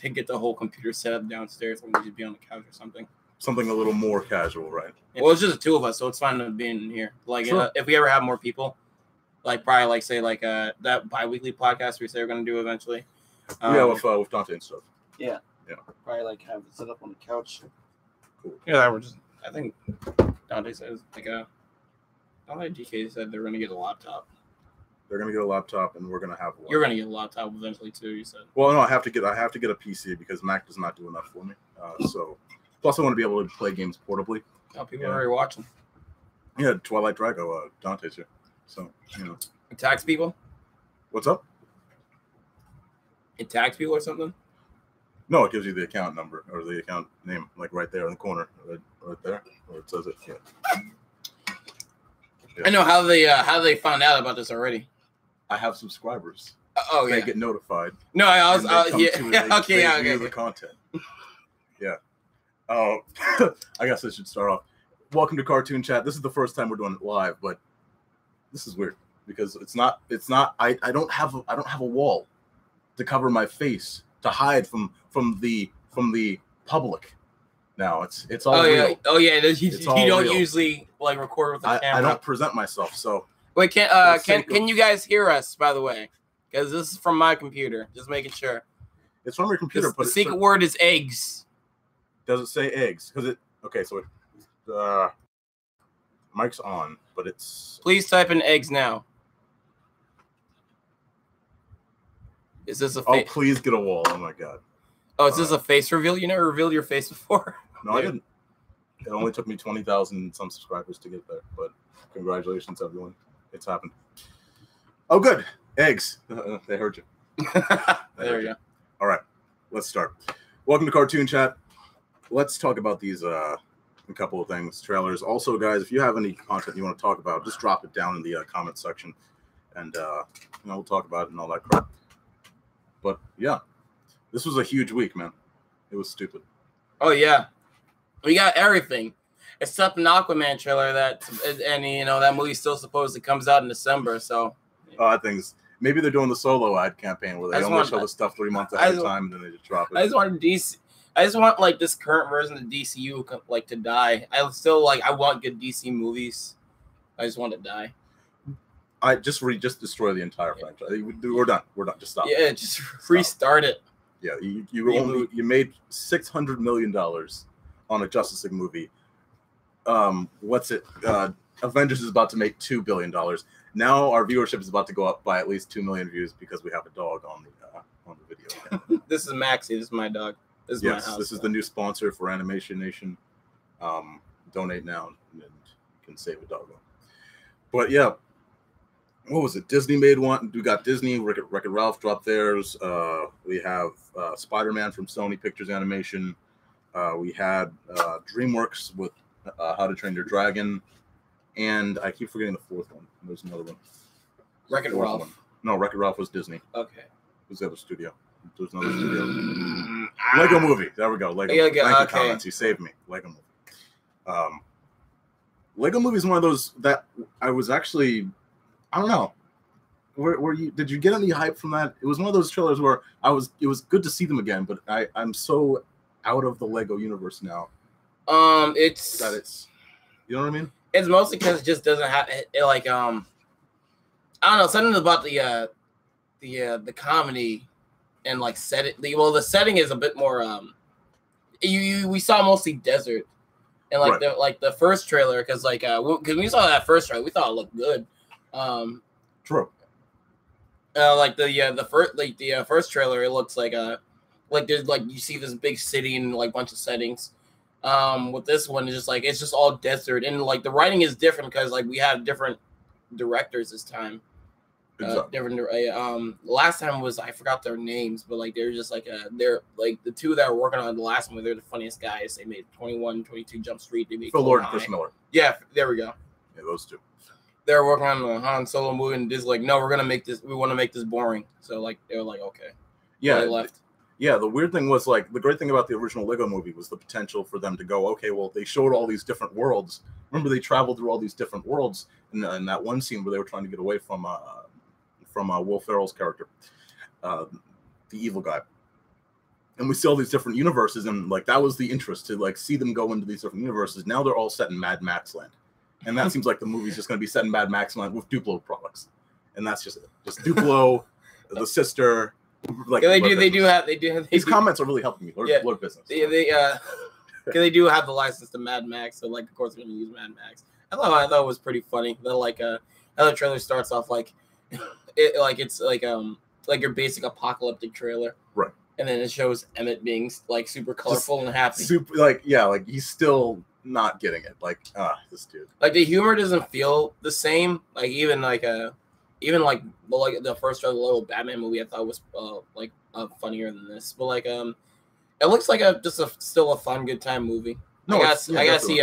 to get the whole computer set up downstairs, and we just be on the couch or something. Something a little more casual, right? Well, it's just the two of us, so it's fine being in here. Like, sure. If we ever have more people, like probably like say like that bi-weekly podcast we say we're gonna do eventually. With Dante and stuff. Yeah. Yeah. Probably like have it set up on the couch. Cool. Yeah, I think Dante says like Dante DK said they're gonna get a laptop. They're gonna get a laptop, and we're gonna have one. You're gonna get a laptop eventually too. You said. Well, no, I have to get a PC because Mac does not do enough for me. So, plus I want to be able to play games portably. Oh, people are already watching. Yeah, Twilight Drago, Dante's here. So, you know. It tags people? What's up? It tags people or something? No, it gives you the account number or the account name, like right there in the corner, right there, where it says it. Yeah. I know how they found out about this already. I have subscribers. They get notified. No, I was okay. View the content. Yeah. Oh, I guess I should start off. Welcome to Cartoon Chat. This is the first time we're doing it live, but this is weird because it's not. I don't have a wall to cover my face to hide from the public. Now it's all real. You don't real. Usually like record with the camera. I don't present myself. So wait, can you guys hear us? By the way, because this is from my computer. Just making sure. It's from your computer, but the secret word is eggs. Does it say eggs? Because mic's on, but it's. Please type in eggs now. Is this a? Oh, please get a wall! Oh my god. Oh, is this a face reveal? You never revealed your face before. No, I didn't. It only took me 20,000 some subscribers to get there, but congratulations, everyone! It's happened. Oh, good eggs. They heard you. There you go. All right, let's start. Welcome to Cartoon Chat. Let's talk about these a couple of things, trailers. Also, guys, if you have any content you want to talk about, just drop it down in the comment section, and we'll talk about it and all that crap. But yeah, this was a huge week, man. It was stupid. Oh yeah, we got everything except an Aquaman trailer that movie's still supposedly comes out in December. So I think maybe they're doing the solo ad campaign where they only show the stuff 3 months ahead of time and then they just drop it. I just want like this current version of DCU like to die. I want good DC movies. I just want to die. I just destroy the entire franchise. We're done. Just stop. Yeah, just restart it. Yeah, you made $600 million on a Justice League movie. Avengers is about to make $2 billion. Now our viewership is about to go up by at least 2 million views because we have a dog on the video. This is Maxie. This is my dog. This is my house. This is the new sponsor for Animation Nation. Donate now and you can save a doggo. But yeah, what was it? Disney made one. We got Disney. Wreck-It Ralph dropped theirs. We have Spider-Man from Sony Pictures Animation. We had DreamWorks with How to Train Your Dragon. And I keep forgetting the fourth one. There's another one. Wreck-It Ralph. One. No, Wreck-It Ralph was Disney. Okay. Who's the other studio? There's another studio. Lego Movie. There we go. Lego Movie. Thank you, comments. You saved me. Lego Movie. Lego Movie is one of those that I was actually... I don't know. Did you get any hype from that? It was one of those trailers where it was good to see them again, but I'm so out of the Lego universe now. It's you know what I mean? It's mostly because it just doesn't have I don't know, something about the comedy and like the setting is a bit more we saw mostly desert and like the first trailer because because we saw that first trailer we thought it looked good. True. The first trailer, it looks like there's you see this big city and like bunch of settings. With this one, it's just all desert and like the writing is different because like we have different directors this time. Exactly. Last time was I forgot their names, but like they're just they're like the two that were working on the last one. They're the funniest guys. They made 21, 22 Jump Street. They made Phil Lord and Chris Miller. Yeah, there we go. Yeah, those two. They're working on the Han Solo movie, and Disney's like, no, we want to make this boring. So like they were like, okay. Yeah, they left. Yeah, the weird thing was the great thing about the original Lego movie was the potential for them to go, okay, well, they showed all these different worlds. Remember, they traveled through all these different worlds in that one scene where they were trying to get away from Will Ferrell's character, the evil guy. and we see all these different universes, and like that was the interest to like see them go into these different universes. Now they're all set in Mad Max land, and that seems like the movie's just going to be set in Mad Max land with Duplo products, and that's just it. Just Duplo, the sister. Like yeah, they do. These comments are really helping me. Lord business. They do have the license to Mad Max, so like of course they're gonna use Mad Max. I thought it was pretty funny. That like how the trailer starts off like it's like your basic apocalyptic trailer, right? And then it shows Emmett being like super colorful and happy. Super like he's still not getting it. Like this dude. Like the humor doesn't feel the same. Like even like the first little Batman movie I thought was funnier than this. But like it looks like still a fun good time movie. No, I gotta see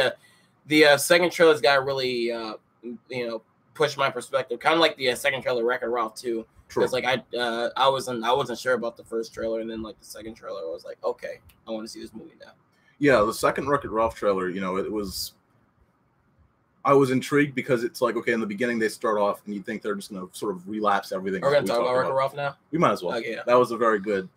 the second trailer's got really push my perspective. Kind of like the second trailer Wreck-It Ralph 2. Because like I wasn't sure about the first trailer, and then like the second trailer I was like, okay, I want to see this movie now. Yeah, the second Wreck-It Ralph trailer, I was intrigued because it's like, okay, in the beginning they start off and you think they're just gonna sort of relapse everything. We're gonna talk about Wreck-It Ralph now? We might as well. Okay, yeah. That was a very good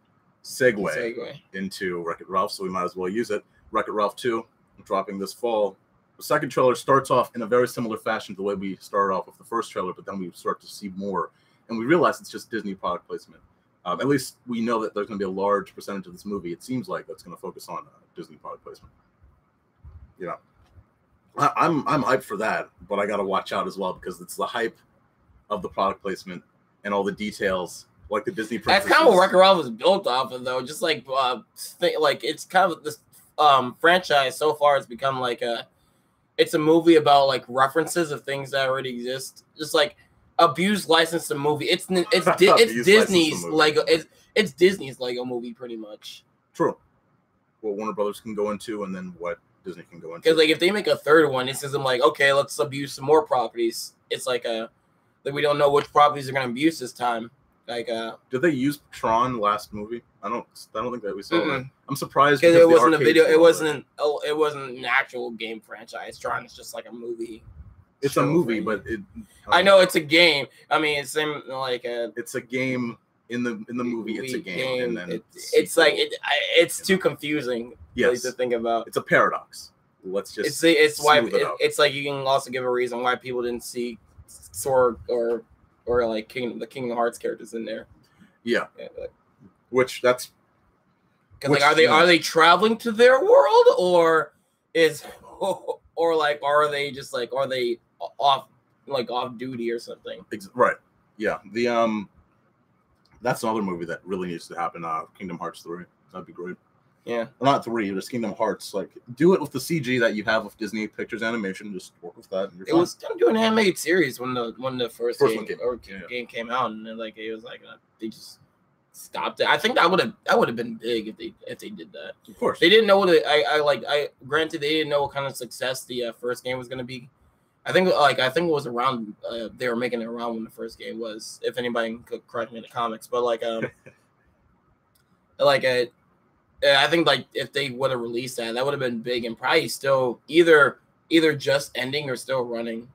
segue into Wreck-It Ralph, so we might as well use it. Wreck-It Ralph 2, dropping this fall. The second trailer starts off in a very similar fashion to the way we started off with the first trailer, but then we start to see more. And we realize it's just Disney product placement. At least we know that there's going to be a large percentage of this movie. It seems like that's going to focus on Disney product placement. I'm hyped for that, but I got to watch out as well because it's the hype of the product placement and all the details, like the Disney princesses. That's kind of what Wreck-It Ralph was built off of, though. Just like it's kind of this franchise so far has become like it's a movie about like references of things that already exist. Just like abused licensed movie. It's Disney's Lego. It's Disney's Lego movie, pretty much. True. What Warner Brothers can go into, and then what Disney can go into. Because like if they make a third one, it's just like, okay, let's abuse some more properties. It's like we don't know which properties are going to abuse this time. Like did they use Tron last movie? I don't think that we saw that. I'm surprised because it wasn't a video. It wasn't an actual game franchise. Tron is just like a movie. It's a movie, but I know it's a game. I mean, it's like it's a game in the movie. It's a game, and then it's too confusing. Yes, to think about. It's a paradox. Let's just it's like you can also give a reason why people didn't see Sword or like the Kingdom Hearts characters in there. Yeah, which that's because like are they traveling to their world or are they just like are they off duty or something? Right. Yeah. The that's another movie that really needs to happen. Kingdom Hearts 3. That'd be great. Yeah. Well, not 3, just Kingdom Hearts. Like, do it with the CG that you have with Disney Pictures Animation. Just work with that. And it was going to do an animated series when the first game came out, and then like it was like they just stopped it. I think that would have been big if they did that. Of course. They didn't know what granted they didn't know what kind of success the first game was going to be. I think it was around they were making it around when the first game was. If anybody could correct me in the comics, but I think like if they would have released that would have been big and probably still either just ending or still running.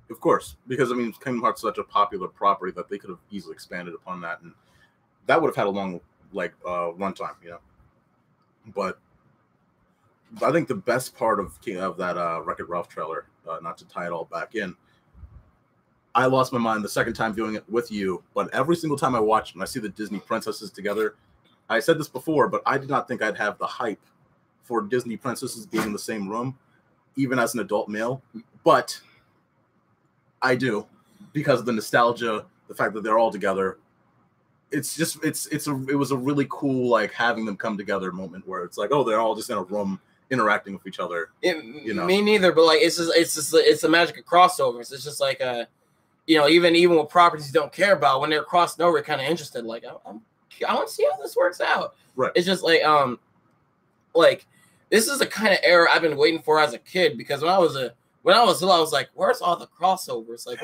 Of course, because I mean Kingdom Hearts is such a popular property that they could have easily expanded upon that, and that would have had a long runtime, But I think the best part of that Wreck-It Ralph trailer, not to tie it all back in, I lost my mind the second time viewing it with you, but every single time I watch it and I see the Disney princesses together, I said this before, but I did not think I'd have the hype for Disney princesses being in the same room, even as an adult male, but I do, because of the nostalgia, the fact that they're all together. It was a really cool, like, having them come together moment where it's like, oh, they're all just in a room interacting with each other. Me neither, but like it's the magic of crossovers. It's just like even with properties you don't care about, when they're crossing over, you're kind of interested. Like I want to see how this works out. Right. It's just like this is the kind of era I've been waiting for as a kid, because when I was little, I was like, where's all the crossovers? Like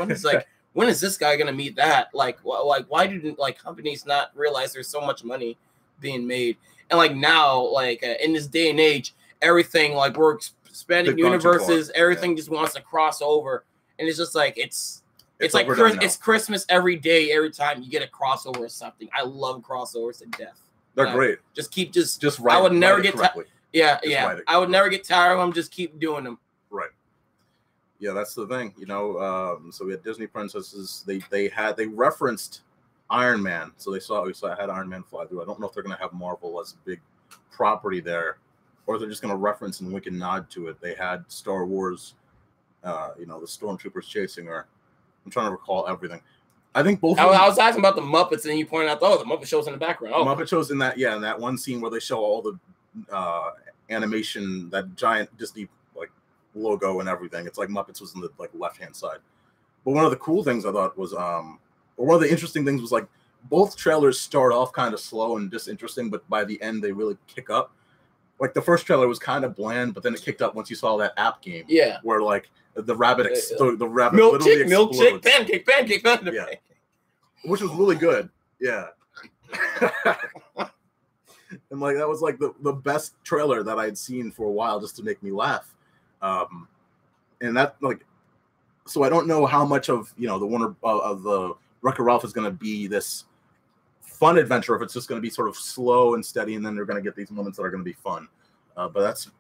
when is this guy gonna meet that? Like why do companies not realize there's so much money being made? And like now, in this day and age, everything we're expanding universes, everything just wants to cross over, and it's just like it's like it's Christmas every day, every time you get a crossover or something. I love crossovers to death. They're great. Just write. I would never get correctly. I would never get tired of them. Just keep doing them. Right. Yeah, that's the thing. So we had Disney princesses. They referenced Iron Man. So we had Iron Man fly through. I don't know if they're gonna have Marvel as a big property there, or they're just gonna reference and wink and nod to it. They had Star Wars. The stormtroopers chasing her. I'm trying to recall everything. I think both. I was asking about the Muppets, and you pointed out, the Muppet shows in the background. The Muppet shows in that one scene where they show all the animation, that giant Disney logo and everything. It's like Muppets was in the left hand side. But one of the cool things I thought was, or one of the interesting things was both trailers start off kind of slow and disinteresting, but by the end they really kick up. Like the first trailer was kind of bland, but then it kicked up once you saw that app game. Yeah, where the rabbit milkshake, pancake. Yeah, which was really good. Yeah. And that was the best trailer that I had seen for a while, just to make me laugh. And that so I don't know how much of the Warner of the Wreck-It Ralph is going to be this fun adventure, if it's just going to be sort of slow and steady, and then they're going to get these moments that are going to be fun. But that's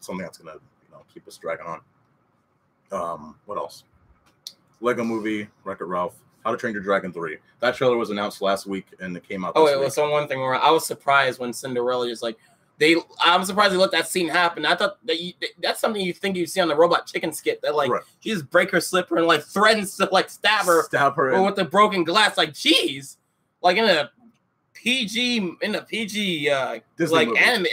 something that's going to keep us dragging on. What else? Lego Movie, Wreck-It Ralph, How to Train Your Dragon 3. That trailer was announced last week, and it came out this week. Well, so one thing where I was surprised when Cinderella just I'm surprised they let that scene happen. I thought that's something you think you see on the Robot Chicken skit, that she just break her slipper and threatens to stab her with the broken glass. Jeez, in a PG anime,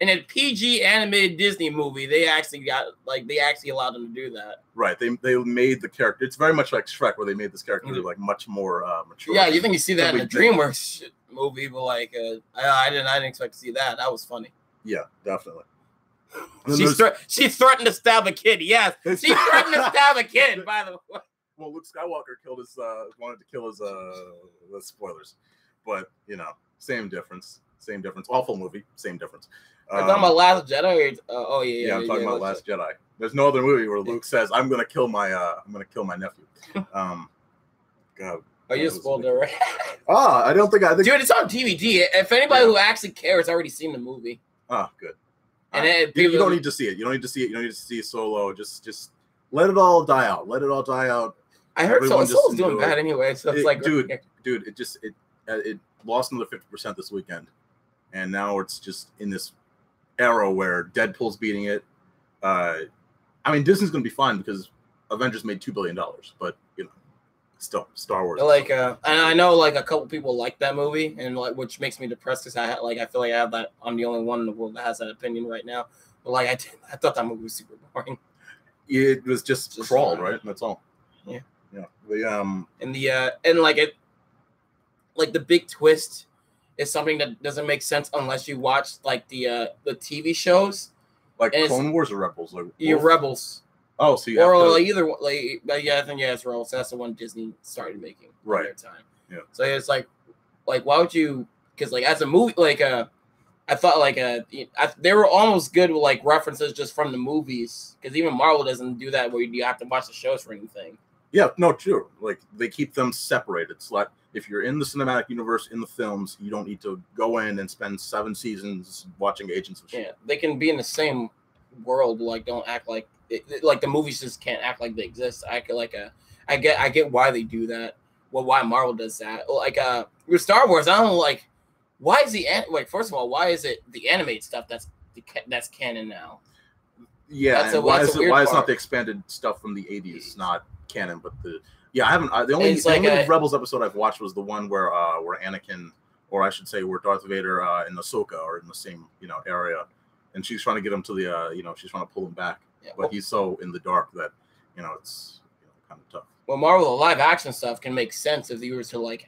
in a PG animated Disney movie, they actually allowed them to do that. Right. They made the character. It's very much like Shrek, where they made this character much more mature. Yeah, you think you see that in a DreamWorks movie, but I didn't expect to see that. That was funny. Yeah, definitely. She threatened to stab a kid. Yes, she threatened to stab a kid. By the way. Well, Luke Skywalker wanted to kill his spoilers, but same difference. Awful movie, same difference. I'm talking about Last Jedi. Yeah, I'm talking about Last Jedi. There's no other movie where Luke says, "I'm gonna kill my nephew." God. Oh, you spoiled it already. I think. Dude, it's on DVD. If anybody who actually cares already seen the movie. Oh, good. And you don't need to see it. You don't need to see it. You don't need to see Solo. Just let it all die out. Let it all die out. I heard Solo's doing bad anyway. So it's dude, it lost another 50% this weekend, and now it's just in this era where Deadpool's beating it. Disney's gonna be fine because Avengers made $2 billion, but still Star Wars. And I know a couple people like that movie, and which makes me depressed because I feel like I have that. I'm the only one in the world that has that opinion right now. But I thought that movie was super boring. It was just crawled, right? That's all. Yeah. Yeah. The big twist is something that doesn't make sense unless you watch the TV shows. Clone Wars or Rebels? Rebels. Oh, so either I think it's Rebels. That's the one Disney started making at their time. Yeah. So it's why would you? Because as a movie, I thought they were almost good with references just from the movies. Because even Marvel doesn't do that where you have to watch the shows for anything. Yeah, no, true. They keep them separated. So if you're in the cinematic universe, in the films, you don't need to go in and spend 7 seasons watching Agents of S.H.I.E.L.D. Yeah, they can be in the same world. Don't act like the movies just can't act like they exist. I get why they do that. Well, why Marvel does that. With Star Wars, I don't know. Why is first of all, why is it the animated stuff that's canon now? Yeah, why is not the expanded stuff from the 80s not canon, but the only Rebels episode I've watched was the one where Anakin, or I should say where Darth Vader and Ahsoka are in the same area, and she's trying to get him to the she's trying to pull him back, but he's so in the dark that it's kind of tough. Well, Marvel live action stuff can make sense if you were to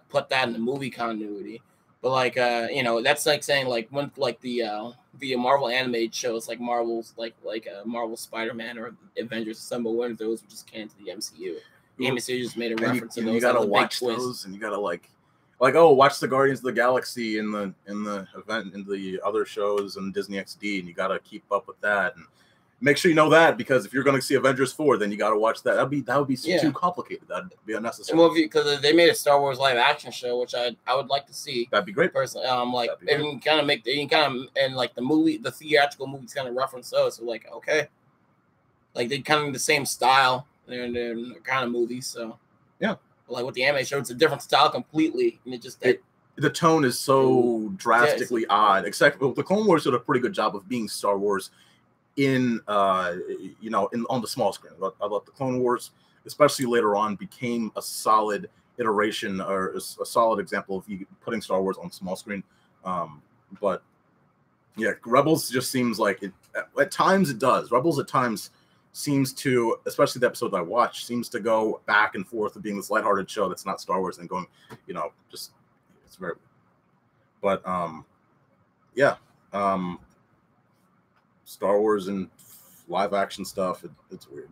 put that in the movie continuity, but that's saying when the Marvel animated shows Marvel's Marvel Spider-Man or Avengers Assemble, one of those which is canon to the MCU. The MCU just made a reference to those. You gotta watch those, and you gotta watch the Guardians of the Galaxy in the event in the other shows and Disney XD, and you gotta keep up with that. And make sure you know that, because if you're going to see Avengers 4, then you got to watch that. That would be too complicated. That'd be unnecessary. Well, because they made a Star Wars live action show, which I would like to see. That'd be great. Personally, like and kind of and like the theatrical movies kind of reference those. So like, okay, like they kind of the same style. They're kind of movies. So yeah, but like with the anime show, it's a different style completely, and it just the tone is so drastically odd. Except the Clone Wars did a pretty good job of being Star Wars on the small screen. I thought the Clone Wars, especially later on, became a solid iteration or a solid example of you putting Star Wars on small screen. But yeah, Rebels just seems like it. At times it does. Rebels at times seems to, especially the episode I watched, seems to go back and forth of being this lighthearted show that's not Star Wars and going, just it's very. But Star Wars and live action stuff, it's weird.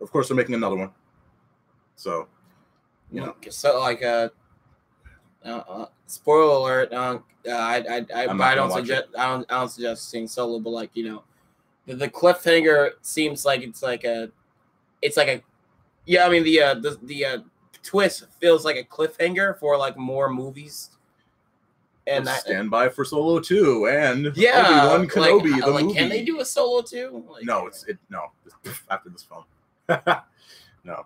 Of course, they're making another one, so So like spoiler alert. I don't suggest seeing Solo, but like the cliffhanger seems like the twist feels like a cliffhanger for like more movies. And stand by for Solo 2 and Obi-Wan Kenobi, the movie. Can they do a Solo 2? No, after this film. No.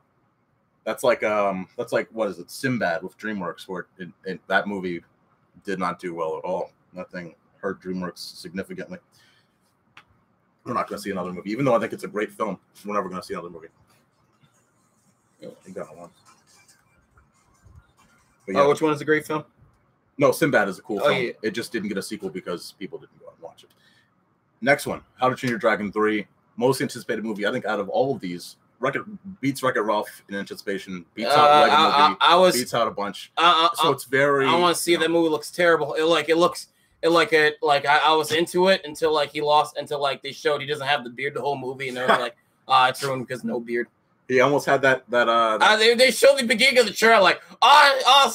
That's like what is it? Sinbad with DreamWorks, where that movie did not do well at all. Nothing hurt DreamWorks significantly. We're not going to see another movie, even though I think it's a great film. We're never going to see another movie. You got one. Which one is a great film? No, Sinbad is a cool film. Yeah. It just didn't get a sequel because people didn't go out and watch it. Next one, How to Train Your Dragon 3. Most anticipated movie, I think, out of all of these. Beats Wreck-It Ralph in anticipation. Beats out Lego Movie. Beats out a bunch. So it's very. I want to see that movie. Looks terrible. I was into it until like he lost. Until like they showed he doesn't have the beard the whole movie, and they're like, it's ruined because no beard. He almost had that. They showed the beginning of the trailer like,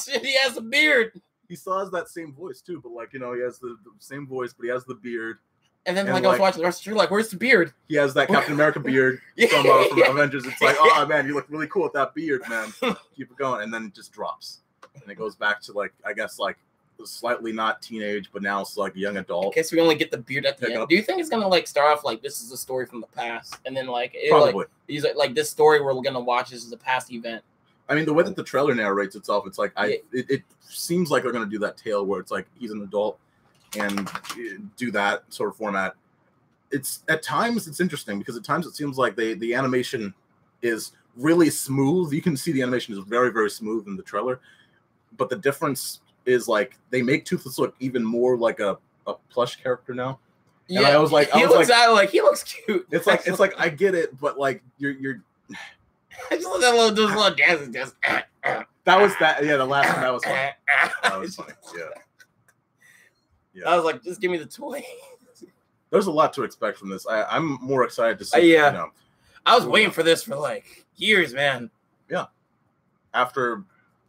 shit, he has a beard. He still has that same voice too, but like he has the same voice, but he has the beard. And then I was watching the rest of the trailer, like, where's the beard? He has that Captain America beard from Avengers. It's like, oh man, you look really cool with that beard, man. Keep it going, and then it just drops, and it goes back to like I guess like slightly not teenage, but now it's like a young adult. I guess we only get the beard at the end. Do you think it's gonna like start off like this is a story from the past, and then like probably he's like this story we're gonna watch this is a past event? I mean, the way that the trailer narrates itself, it's like it seems like they're going to do that tale where it's like he's an adult and do that sort of format. It's at times it's interesting because at times it seems like the animation is really smooth. You can see the animation is very, very smooth in the trailer, but the difference is like they make Toothless look even more like a plush character now. Yeah, and I was like, he looks cute. It's like I get it, but like you're. I just love that little dance. Just that was that. Yeah, the last one that was funny. That was funny. Yeah. I was like, just give me the toy. There's a lot to expect from this. I'm more excited to see. I was waiting for this for like years, man. Yeah. After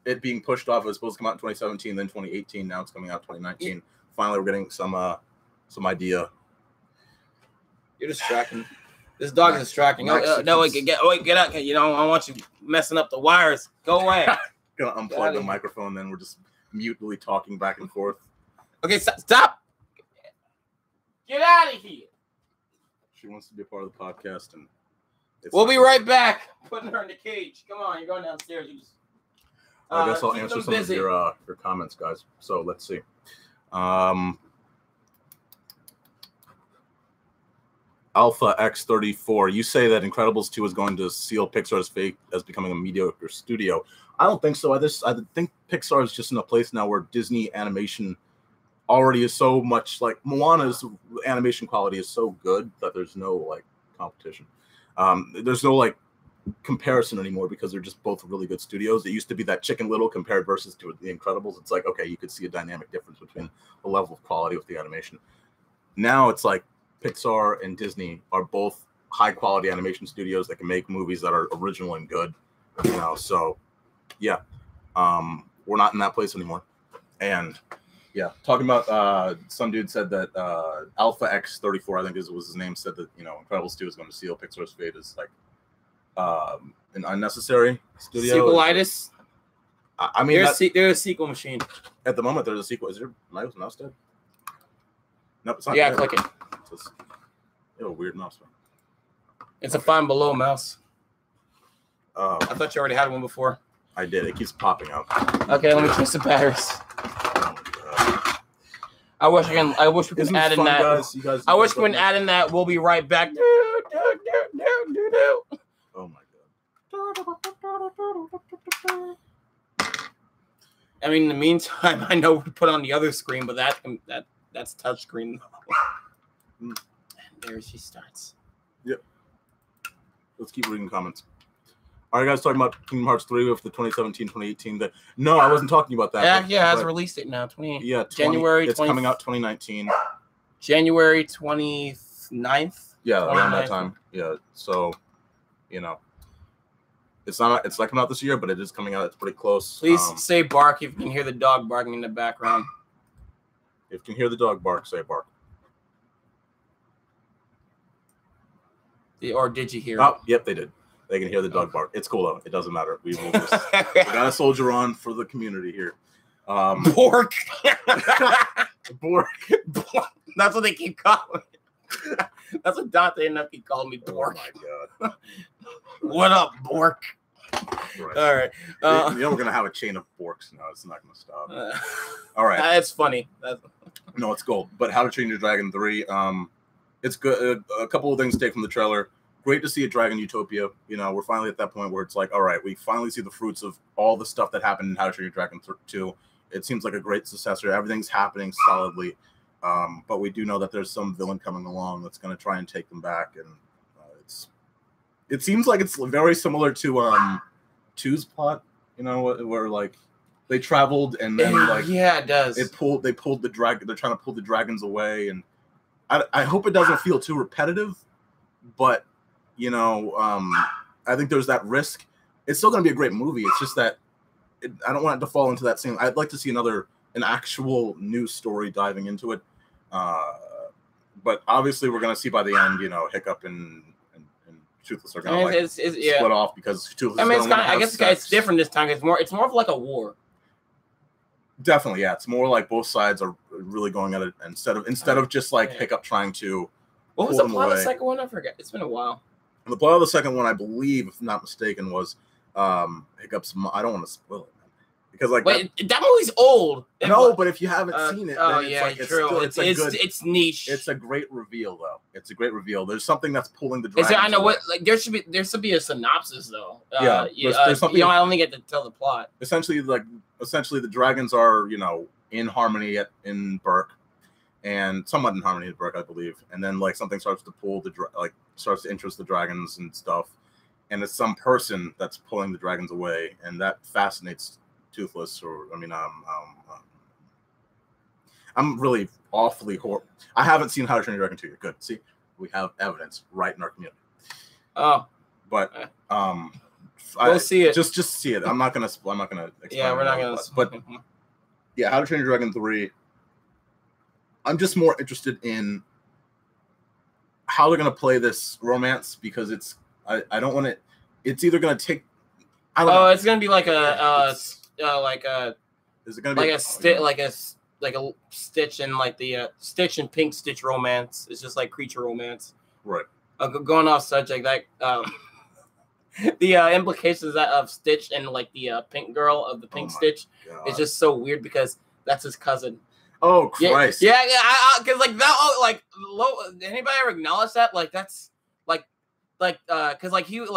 it being pushed off, it was supposed to come out in 2017, then 2018. Now it's coming out 2019. Yeah. Finally, we're getting some idea. You're distracting. This dog is distracting. Get out. I don't want you messing up the wires. Go away. Gonna unplug the microphone, then we're just mutely talking back and forth. Okay, stop. Get out of here. She wants to be a part of the podcast, and we'll be right back. Putting her in the cage. Come on, you're going downstairs. You just. I guess I'll answer some of your comments, guys. So let's see. Alpha X34, you say that Incredibles 2 is going to seal Pixar's fate as becoming a mediocre studio. I don't think so. I think Pixar is just in a place now where Disney animation already is so much like Moana's animation quality is so good that there's no like competition. There's no like comparison anymore because they're just both really good studios. It used to be that Chicken Little compared versus to The Incredibles. It's like, okay, you could see a dynamic difference between the level of quality with the animation. Now it's like Pixar and Disney are both high quality animation studios that can make movies that are original and good, so yeah, we're not in that place anymore. And Yeah, talking about some dude said that Alpha X34, I think was his name, said that Incredibles 2 is going to seal Pixar's fate as like an unnecessary studio. Sequelitis. I mean, there's a sequel machine. At the moment, there's a sequel. Is your mouse dead? Nope, it's not. Yeah, dead. click it. You have a weird mouse. It's a Find Below mouse. I thought you already had one before. I did. It keeps popping up. Okay, let me test the batteries. I wish we could add in that. Guys, I wish we could add in that. We'll be right back. Oh my god. I mean, in the meantime, I know we put on the other screen, but that's touchscreen. And there she starts. Yep. Let's keep reading comments. All right, guys, talking about Kingdom Hearts 3 with the 2017-2018. No, I wasn't talking about that. Yeah, it has a release date now. January. It's coming out 2019. January 29th. Yeah, around that time. Yeah, so, it's not coming out this year, but it is coming out. It's pretty close. Please say bark if you can hear the dog barking in the background. If you can hear the dog bark, say bark. Or did you hear? Oh, yep, they did. They can hear the dog bark. It's cool though. It doesn't matter. We gotta soldier on for the community here. Bork. Bork. That's what they keep calling me. That's what Dante and them keep calling me, Bork. Oh my god. What up, Bork? Right. All right. We're gonna have a chain of Borks now. It's not gonna stop. All right. That's funny. No, it's gold. But How to Train Your Dragon 3. It's good. A couple of things to take from the trailer. Great to see a Dragon Utopia. We're finally at that point where it's like, all right, we finally see the fruits of all the stuff that happened in How to Train Your Dragon 2. It seems like a great successor. Everything's happening solidly. But we do know that there's some villain coming along that's going to try and take them back. And it seems like it's very similar to 2's plot, where like they traveled and then it does. They pulled the dragon. They're trying to pull the dragons away. And I hope it doesn't feel too repetitive, but I think there's that risk. It's still going to be a great movie. It's just that I don't want it to fall into that same. I'd like to see an actual new story diving into it. But obviously, we're going to see by the end, Hiccup and Toothless are going to split off because Toothless. I guess it's different this time. It's more of like a war. Definitely, yeah. It's more like both sides are really going at it instead of just like Hiccup trying to. What was the plot of the second one? I forget. It's been a while. The plot of the second one, I believe, if I'm not mistaken, was Hiccup's. I don't want to spoil it, man, because that movie's old. No, but if you haven't seen it, true. It's niche. It's a great reveal, though. It's a great reveal. There's something that's pulling the dragon. I know what. Like there should be a synopsis though. There's something. I only get to tell the plot. Essentially, the dragons are in harmony in Burke, and somewhat in harmony in Burke, I believe. And then something starts to pull starts to interest the dragons and stuff, and it's some person that's pulling the dragons away, and that fascinates Toothless. I'm really awfully I haven't seen How to Train Your Dragon 2 yet. Good. See, we have evidence right in our community. Oh, but we'll see it. Just see it. I'm not gonna. Explain yeah, we're not gonna. But yeah, How to Train Your Dragon 3. I'm just more interested in how they're going to play this romance because I don't want it. It's either going to take. I don't know. It's going to be like is it going to be like a Stitch and the Stitch and Pink Stitch romance? It's just like creature romance, right? Going off subject, the implications of Stitch and the Pink girl of the Pink Stitch is just so weird because that's his cousin. Oh Christ! Yeah, because that. Anybody ever acknowledge that? That's because he it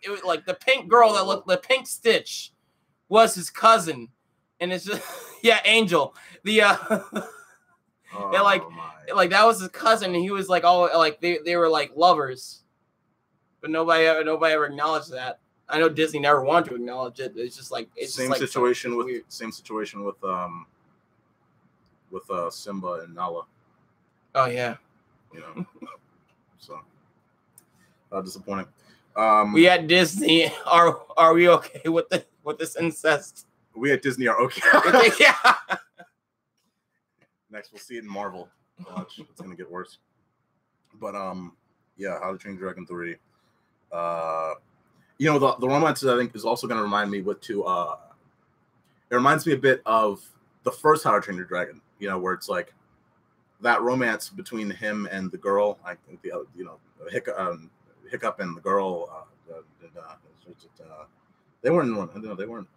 was the pink girl that looked the Pink Stitch was his cousin, and it's just Angel. That was his cousin, and he was they were lovers, but nobody ever acknowledged that. I know Disney never wanted to acknowledge it. It's just same situation with Simba and Nala. Oh yeah. So disappointing. We at Disney are we okay with this incest? We at Disney are okay. Yeah. Next, we'll see it in Marvel. Watch, it's gonna get worse. But yeah, How to Train Your Dragon 3. You know, the romance I think is also gonna remind me it reminds me a bit of the first How to Train Your Dragon. You know, where it's like that romance between him and the girl. I think Hiccup and the girl. They weren't in one. No, they weren't.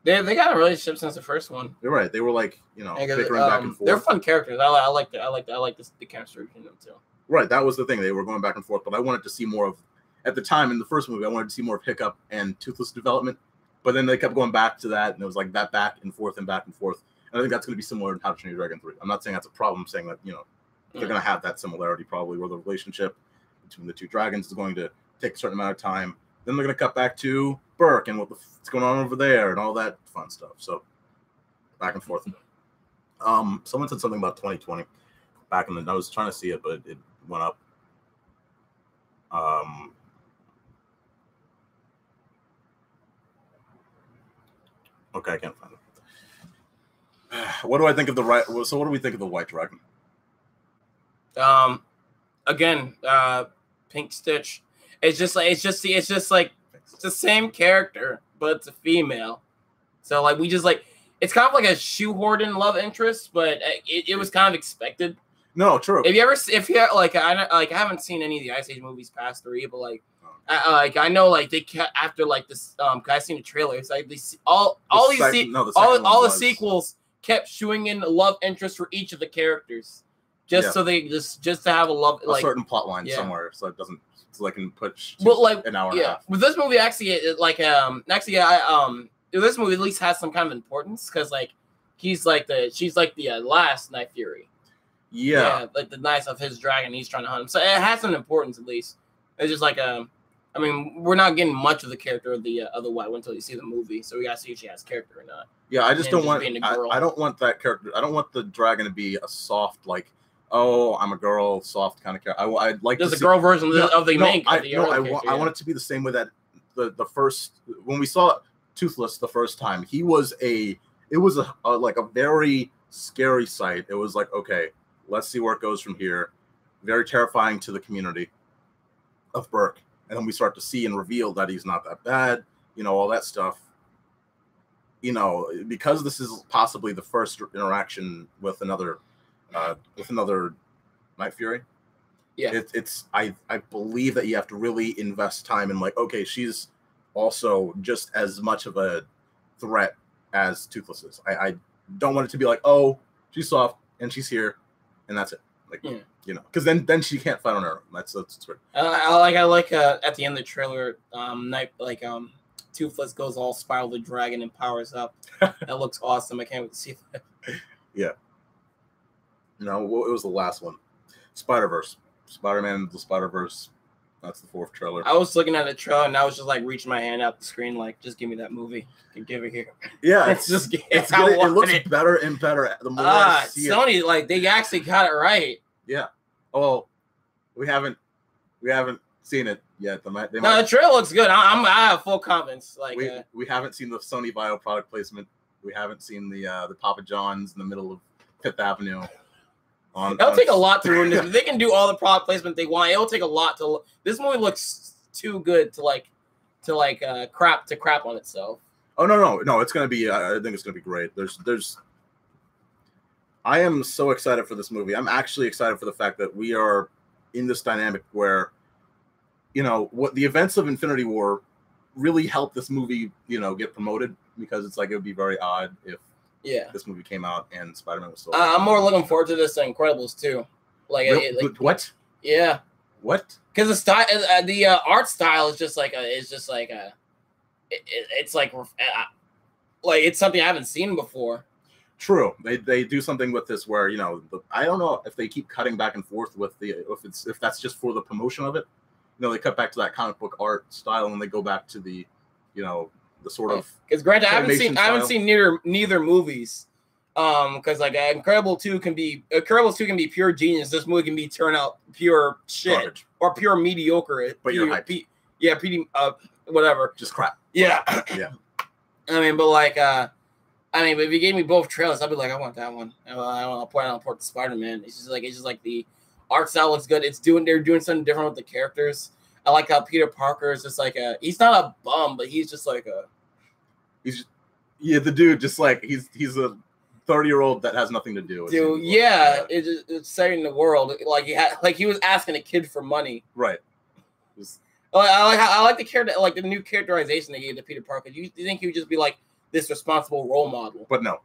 They got a relationship since the first one. You're right. They were like, you know, bickering back and forth. They're fun characters. I like the chemistry between them too. Right, that was the thing. They were going back and forth, but I wanted to see more of. At the time in the first movie, I wanted to see more of Hiccup and Toothless development, but then they kept going back to that, and it was like that back and forth and back and forth. And I think that's going to be similar in How to Train Your Dragon 3. I'm not saying that's a problem. I'm saying that, you know, they're going to have that similarity probably, where the relationship between the two dragons is going to take a certain amount of time. Then they're going to cut back to Burke and what's going on over there and all that fun stuff. So back and forth. Someone said something about 2020 back in the. I was trying to see it, but it went up. Okay, I can't find it. What do I think of the right? So, what do we think of the White Dragon? Again, Pink Stitch. It's just like it's the same character, but it's a female. So like it's kind of like a shoehorned love interest, but it was kind of expected. No, true. I haven't seen any of the Ice Age movies past 3, but I know like they kept after like this. I seen the trailer. It's like all the sequels kept showing in love interest for each of the characters, just to have a love a certain plot line somewhere, so it doesn't. So I can put an hour and a half. With this movie, this movie at least has some kind of importance because like she's like the last Night Fury. Yeah, like the knights of his dragon. He's trying to hunt him, so it has some importance at least. It's just like I mean, we're not getting much of the character of the White One until you see the movie, so we gotta see if she has character or not. Yeah, I just don't want. I don't want that character. I don't want the dragon to be a soft like. Oh, I'm a girl, soft kind of character. I'd like. There's a girl version of the main. I want it to be the same way that the first when we saw Toothless the first time, it was a very scary sight. It was like, okay, let's see where it goes from here. Very terrifying to the community of Burke, and then we start to see and reveal that he's not that bad. You know, all that stuff. You know, because this is possibly the first interaction with another Night Fury. Yeah, I believe that you have to really invest time in like, okay, she's also just as much of a threat as Toothless is. I don't want it to be like, oh, she's soft and she's here and that's it. Like, you know, because then she can't fight on her own. That's weird. I like at the end of the trailer, Toothless goes all Spiral the Dragon and powers up. That looks awesome. I can't wait to see that. Yeah. No, it was the last one. SpiderVerse. Spider-Man, the SpiderVerse. That's the 4th trailer. I was looking at the trailer and I was just like reaching my hand out the screen, like, just give me that movie. Give it here. Yeah, it looks better and better the more I see Sony, it. like, they actually got it right. Yeah. Oh, we haven't seen it yet. The trailer looks good. I have full confidence. Like we haven't seen the Sony Bio product placement. We haven't seen the Papa John's in the middle of Fifth Avenue. It'll take a lot to ruin this. They can do all the product placement they want. It'll take a lot to. This movie looks too good to crap on itself. Oh no! It's gonna be. I think it's gonna be great. I am so excited for this movie. I'm actually excited for the fact that we are in this dynamic where, you know, what the events of Infinity War really helped this movie, you know, get promoted, because it's like it would be very odd if. Yeah, this movie came out and Spider-Man was still. I'm more looking forward to this than Incredibles too. What? Yeah. What? Because the style, the art style is just like it's something I haven't seen before. True, they do something with this where, you know, I don't know if they keep cutting back and forth with if that's just for the promotion of it. You know, they cut back to that comic book art style and they go back to the, you know. The sort of, because granted, I haven't seen neither movies, because like Incredibles 2 can be pure genius. This movie can be turn out pure shit. Garbage. Or pure mediocre. But you're hyped. Whatever. Just crap. Yeah. Yeah. I mean, but like, I mean, but if you gave me both trailers, I'd be like, I want that one. I'll port the Spider-Man. It's just like the art style looks good. They're doing something different with the characters. I like how Peter Parker is just like he's not a bum, but he's just like the dude just like he's a 30-year-old that has nothing to do. Dude, yeah, it's setting the world like he was asking a kid for money. Right. I like the character, like the new characterization they gave to Peter Parker. You think he would just be like this responsible role model? But no,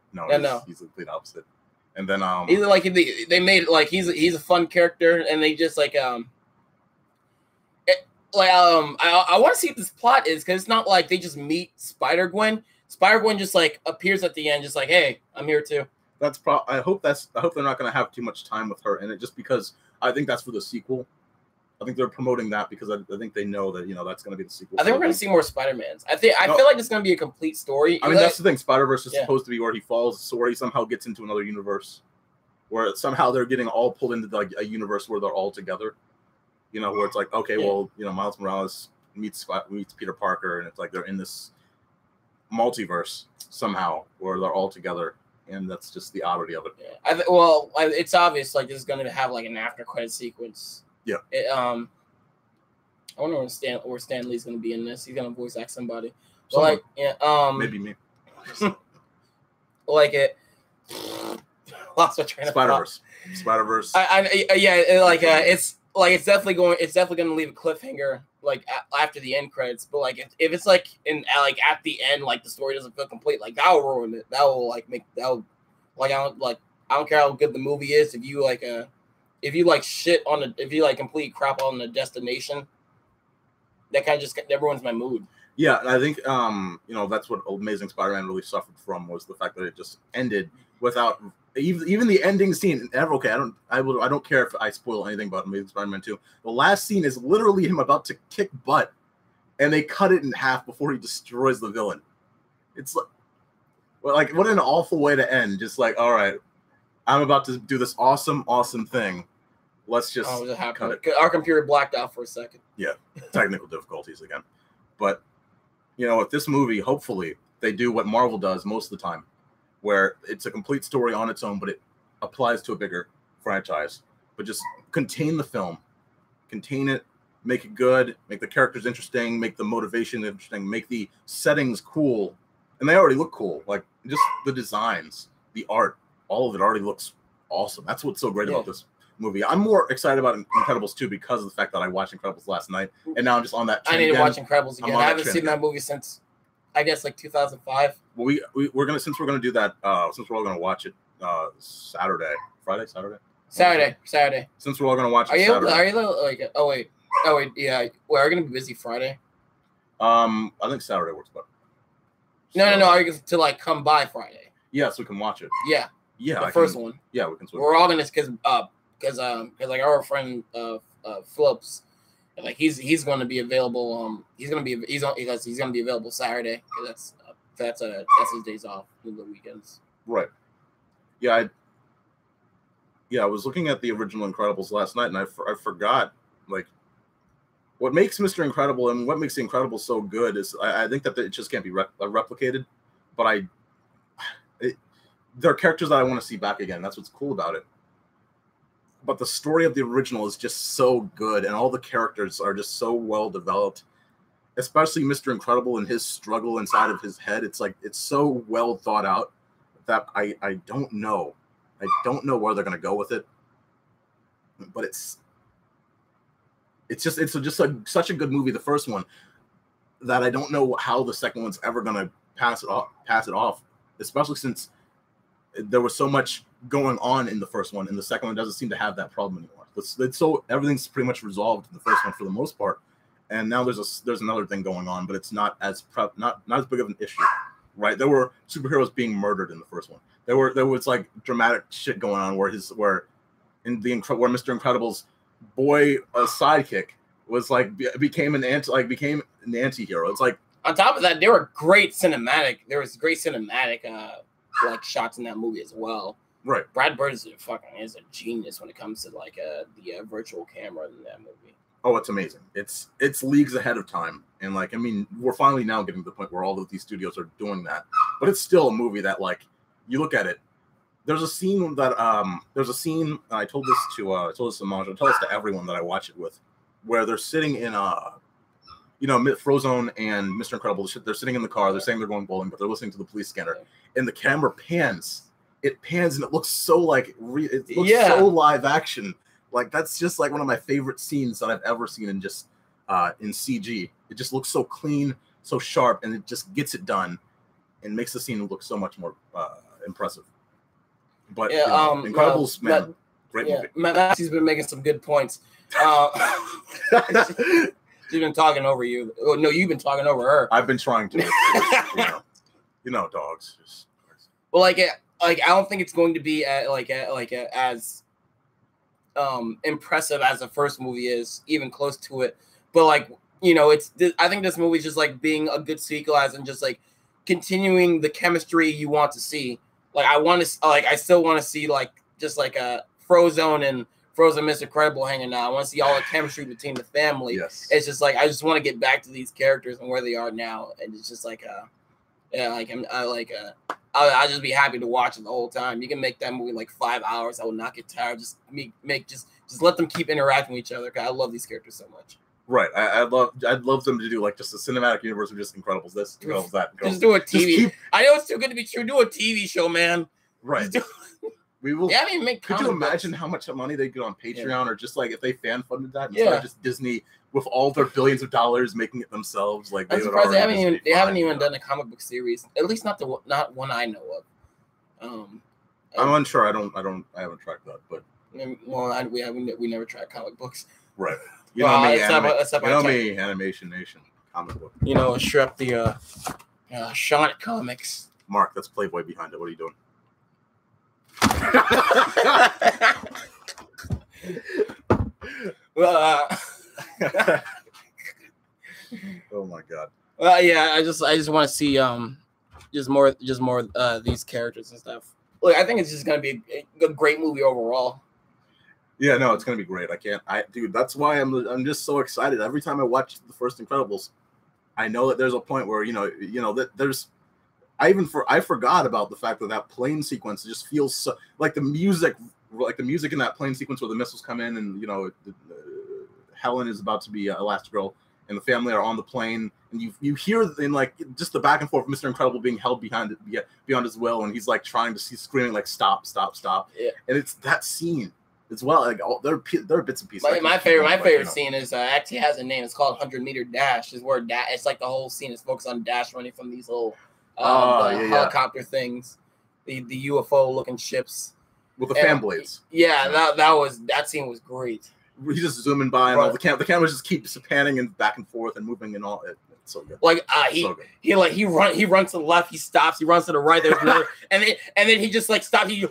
he's the complete opposite. And then either like they made it like he's a fun character, and they just like I want to see what this plot is, because it's not like they just meet Spider-Gwen. Spider-Gwen just like appears at the end, just like, hey, I'm here too. I hope they're not going to have too much time with her in it, just because I think that's for the sequel. I think they're promoting that because I think they know that that's going to be the sequel. I think we're going to see more Spider-Mans. I feel like it's going to be a complete story. I mean, that's the thing. Spider-Verse is supposed to be where he falls, so where he somehow gets into another universe, where somehow they're getting all pulled into like a universe where they're all together. Where it's like, okay, well, Miles Morales meets Peter Parker, and it's like they're in this multiverse somehow where they're all together, and that's just the oddity of it. Yeah. It's obvious like this is going to have like an after credit sequence. Yeah. I wonder where Stan Lee's going to be in this. He's going to voice act somebody. But maybe me. Like it. Lost my train of thought. Spider-Verse. It's definitely going to leave a cliffhanger like after the end credits. But like if it's like at the end, like the story doesn't feel complete, like that will ruin it. That will I don't care how good the movie is, if you complete crap on the destination, that kind of that ruins my mood. Yeah, and I think that's what Amazing Spider-Man really suffered from, was the fact that it just ended without even the ending scene. Okay, I don't care if I spoil anything about Amazing Spider-Man 2. The last scene is literally him about to kick butt, and they cut it in half before he destroys the villain. It's like what an awful way to end. Just like, all right, I'm about to do this awesome thing. Let's just cut it. Our computer blacked out for a second. Yeah, technical difficulties again. But with this movie, hopefully they do what Marvel does most of the time, where it's a complete story on its own, but it applies to a bigger franchise. But just contain the film, contain it, make it good, make the characters interesting, make the motivation interesting, make the settings cool, and they already look cool. Like just the designs, the art, all of it already looks awesome. That's what's so great about this movie. I'm more excited about Incredibles 2 because of the fact that I watched Incredibles last night, and now I'm just on that train. I need to watch Incredibles again. I haven't seen that movie since, I guess, like 2005. Well, we're gonna do that. Since we're all gonna watch it Saturday. Since we're all gonna watch it Saturday. Are you like? Oh wait, yeah. Well, are you gonna be busy Friday? I think Saturday works better. No. Are you to like come by Friday? Yeah, so we can watch it. Yeah. The first one. Yeah, we can. We're all gonna because like our friend Phillips, like he's going to be available. He's going to be available Saturday. That's his days off in the weekends. Right. Yeah. I was looking at the original Incredibles last night, and I forgot like what makes Mr. Incredible and what makes the Incredibles so good is I think that it just can't be replicated. But there are characters that I want to see back again. That's what's cool about it. But the story of the original is just so good, and all the characters are just so well developed, especially Mr. Incredible and his struggle inside of his head. It's like it's so well thought out that I don't know where they're gonna go with it. But it's just such a good movie, the first one, that I don't know how the second one's ever gonna pass it off, especially since there was so much going on in the first one, and the second one doesn't seem to have that problem anymore. So everything's pretty much resolved in the first one for the most part, and now there's another thing going on, but it's not as big of an issue, right? There were superheroes being murdered in the first one. There was like dramatic shit going on where Mr. Incredible's boy sidekick was like became an anti-hero. It's like, on top of that, there was great cinematic like shots in that movie as well. Right. Brad Bird is a genius when it comes to like the virtual camera in that movie. Oh, it's amazing. It's leagues ahead of time, and like, I mean, we're finally now getting to the point where all of these studios are doing that. but it's still a movie that, like, you look at it. There's a scene that I told this to Maj, I tell this to everyone that I watch it with, where they're sitting in Frozone and Mr. Incredible. They're sitting in the car. They're saying they're going bowling, but they're listening to the police scanner, and the camera pans. It pans, and it looks so like so live action. Like, that's just like one of my favorite scenes that I've ever seen in just in CG. It just looks so clean, so sharp, and it just gets it done, and makes the scene look so much more impressive. But Incredibles, man, great movie. Maxie's been making some good points. She's been talking over you. Oh, no, you've been talking over her. I've been trying to. Dogs. Well, I don't think it's going to be as impressive as the first movie is, even close to it. But I think this movie is just like being a good sequel, as in just like continuing the chemistry you want to see. Like, I still want to see a Frozone and Frozen Mr. Incredible hanging out. I want to see all the chemistry between the family. Yes. It's just like I just want to get back to these characters and where they are now, and it's just like I'll just be happy to watch it the whole time. You can make that movie like 5 hours. I will not get tired. Just let them keep interacting with each other, because I love these characters so much. Right. I'd love them to do like just a cinematic universe of just Incredibles this, Incredibles that. Just do a TV. I know it's too good to be true. Do a TV show, man. Right. We will. Yeah, I mean, could you imagine how much money they get on Patreon, or just like if they fan funded that instead of just Disney with all their billions of dollars making it themselves? Like, I'm surprised they haven't even done a comic book series. At least not one I know of. I'm unsure. I haven't tracked that, but we never track comic books. Right. Animation Nation comic book. Shrep the Sean Comics. Mark, that's Playboy behind it. What are you doing? Oh my god. Yeah, I just want to see just more these characters and stuff. Look, I think it's just gonna be a great movie overall. Yeah, no, it's gonna be great. Dude, that's why I'm just so excited. Every time I watch the first Incredibles, I know that there's a point where that there's. I forgot about the fact that plane sequence just feels so like the music in that plane sequence where the missiles come in and Helen is about to be Elastigirl and the family are on the plane, and you hear in like just the back and forth of Mr. Incredible being held beyond his will, and he's like screaming like stop. Yeah. And it's that scene as well. Like there are bits and pieces. My favorite scene is actually has a name. It's called 100-meter dash. Is where it's like the whole scene is focused on Dash running from these little helicopter things, the UFO looking ships with the fan blades. Yeah, that scene was great. He's just zooming by, and all the cameras just keep panning and back and forth and moving and all. It's so good. Like he runs to the left, he stops, he runs to the right. There's another, and then he just like stops. He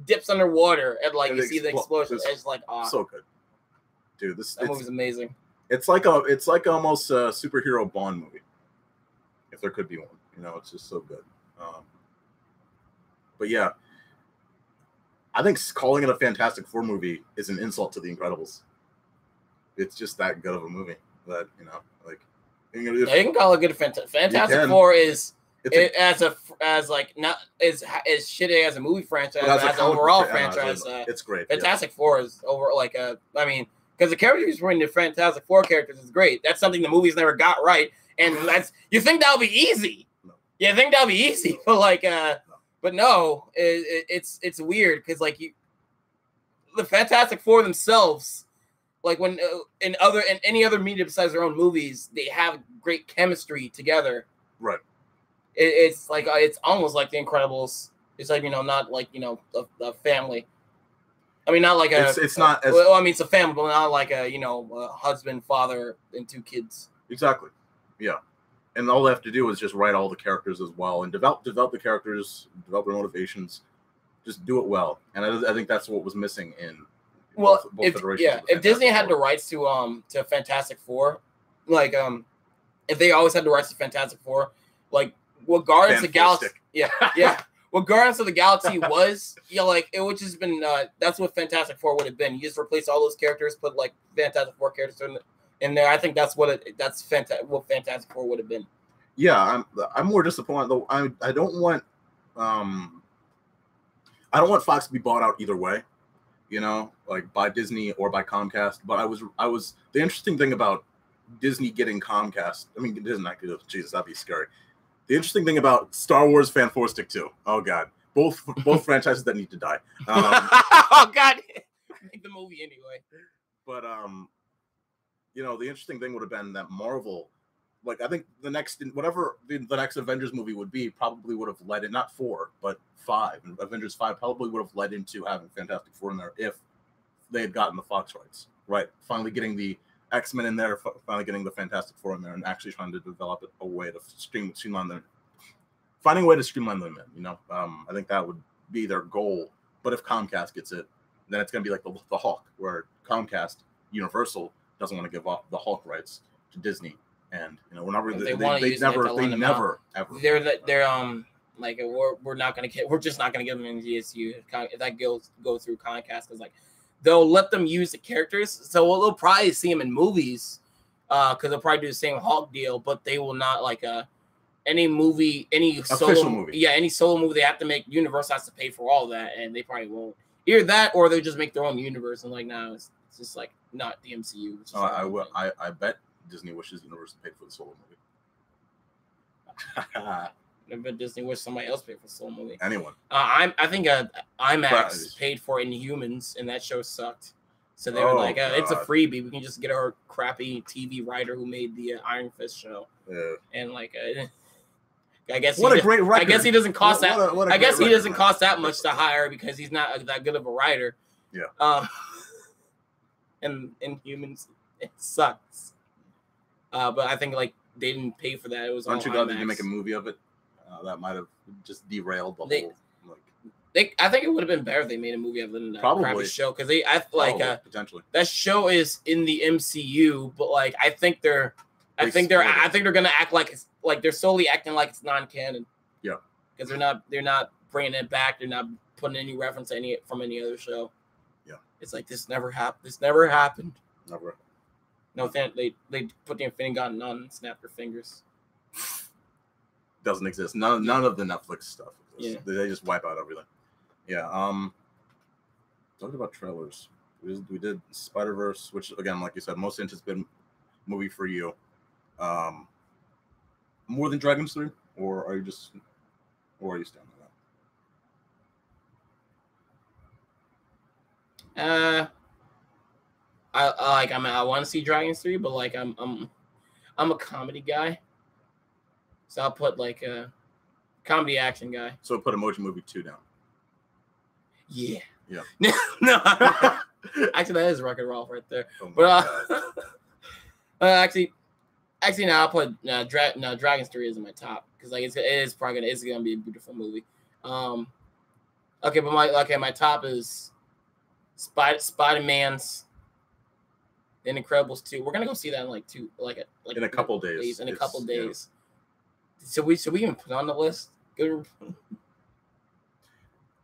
dips underwater and like you see the explosion. It's like so good, dude. That movie's amazing. It's like almost a superhero Bond movie, if there could be one. It's just so good. But yeah, I think calling it a Fantastic Four movie is an insult to The Incredibles. It's just that good of a movie that you can call it good. Fantastic Four is as shitty as a movie franchise, as an overall franchise. It's great. Fantastic Four is over because the characters between the Fantastic Four characters is great. That's something the movies never got right, and you think that'll be easy. No. You think that'll be easy, but no, it's weird because the Fantastic Four themselves, like when in any other media besides their own movies, they have great chemistry together. Right. It's almost like The Incredibles. It's like not like a family. I mean, not like it's not. It's a family, but not like a husband, father, and 2 kids. Exactly. Yeah. And all they have to do is just write all the characters as well and develop the characters, develop their motivations, just do it well. And I think that's what was missing in both iterations. If Disney had the rights to Fantastic Four, if they always had the rights to Fantastic Four, like what Guardians of the Galaxy, what Guardians of the Galaxy was, it would just been that's what Fantastic Four would have been. You just replace all those characters, put Fantastic Four characters in there. I think that's what Fantastic Four would have been. Yeah, I'm more disappointed though. I don't want Fox to be bought out either way, you know, like by Disney or by Comcast. But I was the interesting thing about Disney getting Comcast. I mean, Disney, Jesus, that'd be scary. The interesting thing about Star Wars Fantastic 2. Oh God, both franchises that need to die. Oh God, make the movie anyway. But you know, the interesting thing would have been that Marvel, like I think the next Avengers movie would be probably would have led in not 4 but 5. And Avengers 5 probably would have led into having Fantastic Four in there if they had gotten the Fox rights. Right, finally getting the X-Men in there, finally getting the Fantastic Four in there, and actually trying to develop a way to streamline them, finding a way to streamline them in. You know, I think that would be their goal. But if Comcast gets it, then it's going to be like the Hulk, where Comcast, Universal, doesn't want to give up the Hulk rights to Disney, and you know, we're not really. They never ever. They're like we're not going to get. We're just not going to give them in GSU if that go through Comcast, because like they'll let them use the characters, so they'll probably see them in movies, because they'll probably do the same Hulk deal, but they will not like any movie, any solo movie. Yeah, any solo movie they have to make. Universal has to pay for all that, and they probably won't. Either that, or they just make their own universe and like, nah, it's just like not the MCU. I bet Disney wishes Universal paid for the solo movie. I bet Disney wish somebody else paid for the solo movie. Anyone? I think IMAX paid for Inhumans, and that show sucked. So they were like, it's a freebie. We can just get our crappy TV writer who made the Iron Fist show. Yeah. And like, I guess great record. I guess he doesn't cost that. I guess he doesn't cost that much to hire because he's not that good of a writer. Yeah. And Inhumans, it sucks. But I think like they didn't pay for that. It was. Aren't you glad they didn't make a movie of it? That might have just derailed the whole. I think it would have been better if they made a movie of the crappy show, because potentially that show is in the MCU, but like I think they're gonna act like they're solely acting like it's non-canon. Yeah, because they're not bringing it back. They're not putting any reference from any other show. Yeah, it's like this never happened. This never happened. Never. No, they put the Infinity Gauntlet on and snapped their fingers. Doesn't exist. None of the Netflix stuff exists. Yeah. They just wipe out everything. Yeah. Talking about trailers. We did SpiderVerse, which again, like you said, most anticipated movie for you. More than Dragons 3, or are you standing on that? I want to see Dragons 3, but like I'm a comedy guy, so I'll put like a comedy action guy. So put Emoji Movie 2 down. Yeah. Yeah. No. Actually, that is Wreck-It Ralph right there. Oh but actually, now I'll put Dragons 3 is in my top, because like it's gonna be a beautiful movie. Okay, but my top is Spider-Man's The Incredibles 2. We're gonna go see that in a couple days. In a couple days. Yeah. So we even put on the list. Good.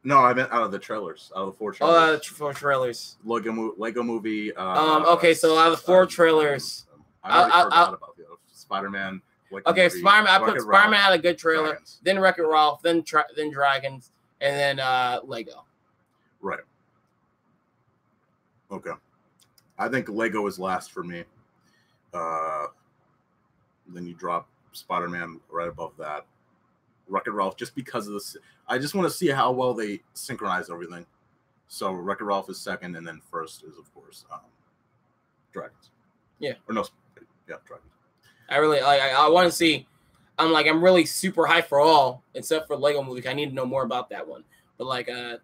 No, I meant out of the trailers. Out of the 4 trailers. Oh, out of the 4 trailers. Lego Movie. Okay, so out of the 4 trailers, I forgot about the other. Spider-Man. Okay, Spider-Man. I put Spider-Man had a good trailer. Dragons. Then Wreck-It Ralph. Then Dragons, and then Lego. Right. Okay. I think Lego is last for me. Then you drop Spider-Man right above that. Wreck-It Ralph, just because of this. I just want to see how well they synchronize everything. So Wreck-It Ralph is second, and then first is, of course, Dragons. Yeah. Or no, yeah, Dragons. I want to see. I'm really super hyped for all except for Lego Movie. I need to know more about that one. I'd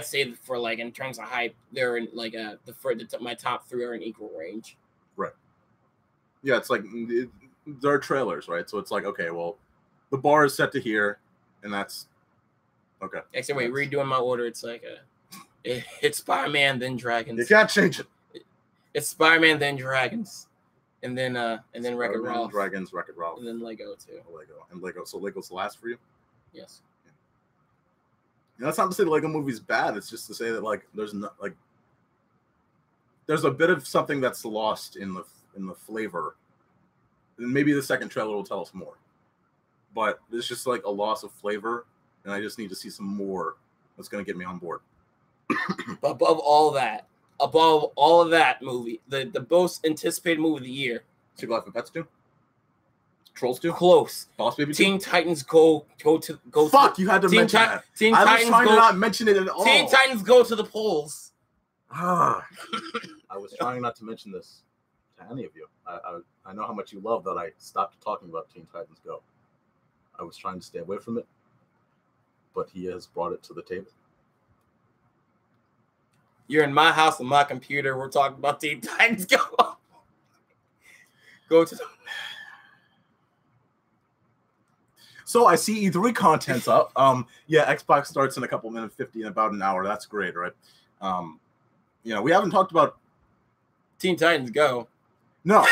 say for like in terms of hype, they're in like my top 3 are in equal range. Right. Yeah, it's like there are trailers, right? So it's like, okay, well, the bar is set to here, and that's okay. Actually, wait, redoing my order. It's like it's Spider-Man, then Dragons. You can't change it. It's Spider-Man, then Dragons, and then Wreck-It Ralph. Dragons, Wreck-It Ralph, and then Lego too. Lego. So Lego's the last for you? Yes. Yeah. And that's not to say the Lego movie's bad. It's just to say that like there's there's a bit of something that's lost in the flavor. And maybe the second trailer will tell us more. But there's just like a loss of flavor, and I just need to see some more that's going to get me on board. Above all of that movie, the most anticipated movie of the year. Secret Life of Pets 2? Trolls 2? Close. Boss Baby 2? Teen Titans go. Fuck, you had to mention that. Teen I Titans was trying go, to not mention it at all. Teen Titans go to the polls. I was trying not to mention this to any of you. I know how much you love that I stopped talking about Teen Titans Go. I was trying to stay away from it, but he has brought it to the table. You're in my house on my computer. We're talking about Teen Titans Go. Go to the... So I see E3 content's up. Yeah, Xbox starts in a couple minutes, 50 in about an hour. That's great, right? You know, we haven't talked about Teen Titans Go. No.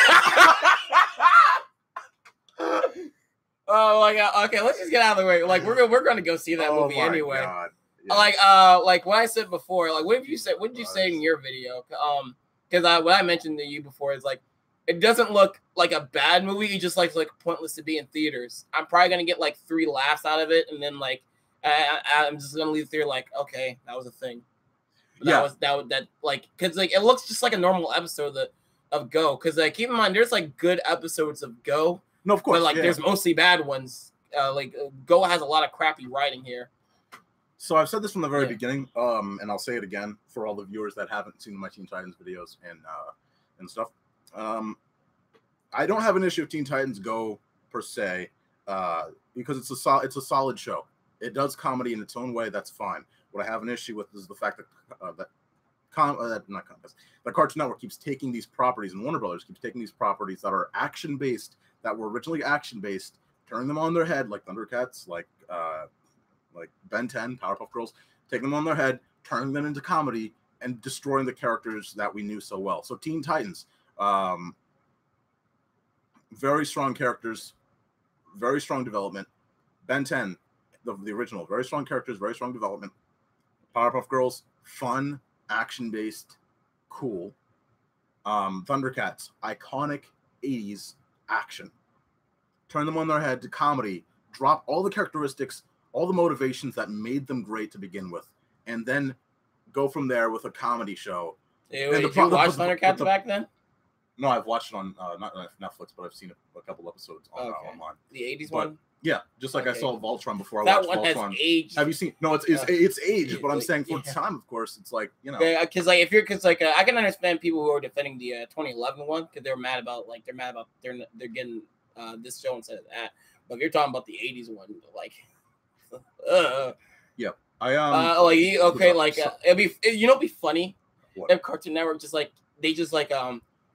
Oh my god. Okay, let's just get out of the way. Like we're gonna go see that movie anyway. Yeah. Like what I said before, like what did you say in your video? Because what I mentioned to you before is like it doesn't look like a bad movie. It just like pointless to be in theaters. I'm probably gonna get like 3 laughs out of it, and then like I'm just gonna leave the theater like, okay, that was a thing. That like because like it looks just like a normal episode of Go. Because like keep in mind, there's like good episodes of Go. No, of course. But like there's mostly bad ones. Like Go has a lot of crappy writing here. So I've said this from the very beginning, and I'll say it again for all the viewers that haven't seen my Teen Titans videos and stuff. I don't have an issue with Teen Titans Go per se, because it's a solid show. It does comedy in its own way. That's fine. What I have an issue with is the fact that Cartoon Network keeps taking these properties, and Warner Brothers keeps taking these properties that are action based, that were originally action based, turning them on their head, like Thundercats, like Ben 10, Powerpuff Girls, taking them on their head, turning them into comedy, and destroying the characters that we knew so well. So Teen Titans, very strong characters, very strong development. Ben 10, the original, very strong characters, very strong development. Powerpuff Girls, fun, action-based, cool. Thundercats, iconic 80s action. Turn them on their head to comedy, drop all the characteristics, all the motivations that made them great to begin with, and then go from there with a comedy show. Did you watch Thundercats back then? No, I've watched it on not Netflix, but I've seen a couple episodes online. The 80s one? Yeah, just like I saw Voltron before I watched Voltron. That one has aged. Have you seen? No, it's aged, but I'm saying for the time, of course, it's like, you know. Yeah, because like I can understand people who are defending the 2011 one because they're mad about they're getting this show instead of that. But if you're talking about the 80s one, like, yeah, it'd be it'd be funny if Cartoon Network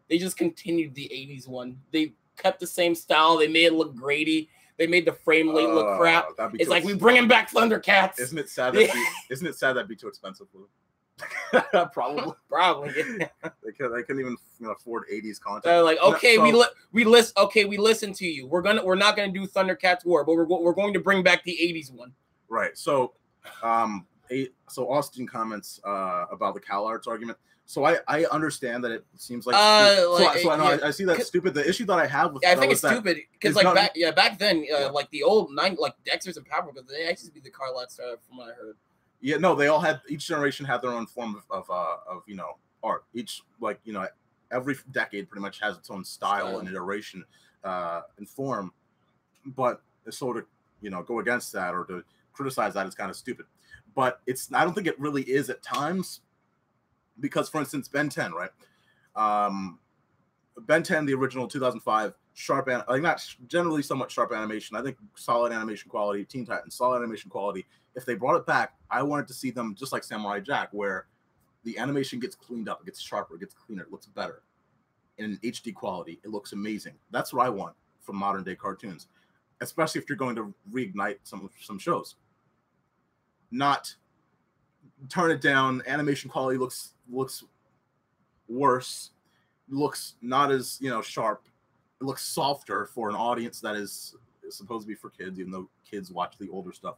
they just continued the 80s one. They kept the same style. They made it look grady. They made the frame rate look crap. It's like we bringing back Thundercats. Isn't it sad? That'd be too expensive for them? Probably. They couldn't even afford 80s content. They're like, okay, we listen to you. We're not gonna do Thundercats War, but we're going to bring back the 80s one. Right. So, so Austin comments about the CalArts argument. So I understand that it seems like I see that stupid. The issue that I have with I think it's stupid because back then like the old Dexters and Powerpuff, they actually be the CalArts from what I heard. Yeah, no, they all had, each generation had their own form of art. Each every decade pretty much has its own style and iteration and form. But so to go against that or to criticize that is kind of stupid. But I don't think it really is at times. Because, for instance, Ben 10, right? Ben 10, the original 2005, not generally somewhat sharp animation. I think solid animation quality. Teen Titans, solid animation quality. If they brought it back, I wanted to see them just like Samurai Jack, where the animation gets cleaned up, it gets sharper, it gets cleaner, it looks better. In HD quality, it looks amazing. That's what I want from modern day cartoons, especially if you're going to reignite some shows. Not turn it down. Animation quality looks worse. Looks not as sharp. It looks softer for an audience that is supposed to be for kids, even though kids watch the older stuff.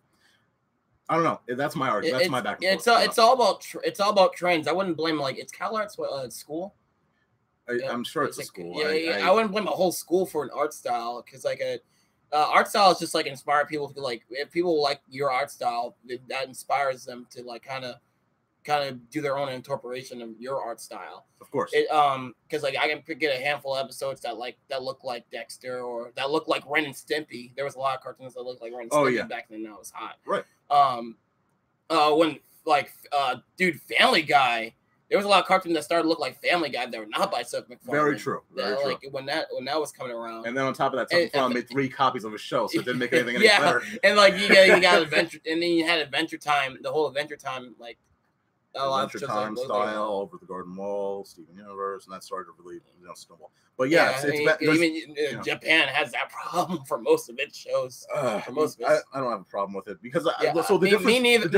I don't know. That's my argument. That's my back and forth. It's all about trends. I wouldn't blame like it's CalArts school. I'm sure it's a school. I wouldn't blame a whole school for an art style because like a art style is just like inspire people to like if people like your art style that inspires them to like kind of do their own interpretation of your art style. Of course. Because like I can get a handful of episodes that look like Dexter or that look like Ren and Stimpy. There was a lot of cartoons that looked like Ren and Stimpy back then. That was hot. Right. When like dude, Family Guy. There was a lot of cartoons that started to look like Family Guy that were not by Seth MacFarlane. Very true. Very true. Like when that was coming around. And then on top of that, Seth MacFarlane made 3 copies of a show, so it didn't make anything any better. And like you got Adventure, and then you had Adventure Time, the whole Adventure Time like. Adventure Time style over the Garden Wall, Steven Universe, and that started to really snowball. But yeah, Japan has that problem for most of its shows. For most of it, I don't have a problem with it because me neither.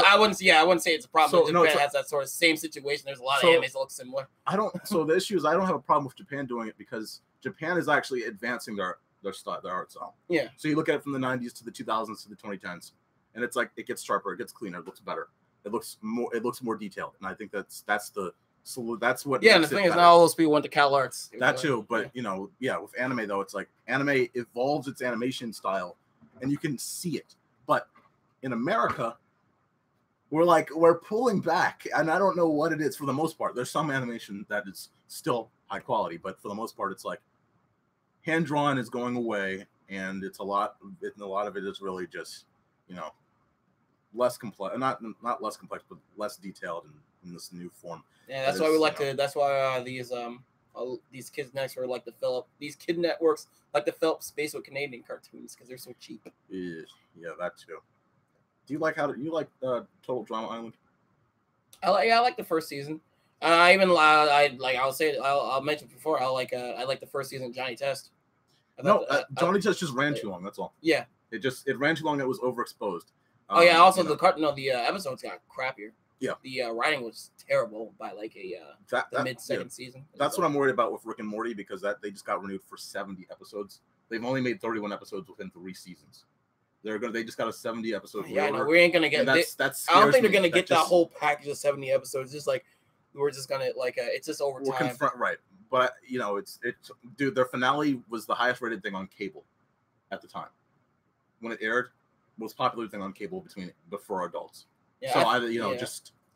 I wouldn't say it's a problem. Japan has that sort of same situation. There's a lot of animes that look similar. So the issue is I don't have a problem with Japan doing it because Japan is actually advancing their style, their art style. Yeah. So you look at it from the 90s to the 2000s to the 2010s, and it's like it gets sharper, it gets cleaner, it looks better. It looks more detailed, and I think that's what. Yeah, and the thing is, not all those people went to CalArts. That too, but with anime though, it's like anime evolves its animation style, and you can see it. But in America, we're pulling back, and I don't know what it is. For the most part, there's some animation that is still high quality, but for the most part, it's like hand drawn is going away, and it's a lot of it is really just less complex, not less complex, but less detailed in this new form. Yeah, that's why we like to. That's why these kids networks are like to fill up. These kid networks like to fill up space with Canadian cartoons because they're so cheap. Yeah, that too. Do you like Total Drama Island? I like the first season. I'll mention before. I like the first season of Johnny Test. Johnny Test just ran too long. That's all. Yeah, it ran too long. It was overexposed. Also the episodes got crappier. Yeah, the writing was terrible by like the mid-second season. That's what I'm worried about with Rick and Morty because they just got renewed for 70 episodes. They've only made 31 episodes within 3 seasons. They just got a 70 episode. Yeah, no, we ain't gonna get. I don't think they're gonna get that whole package of 70 episodes. Just like we're just gonna it's just over time. Right, but it's dude. Their finale was the highest rated thing on cable at the time when it aired. Most popular thing on cable before adults. Yeah, so I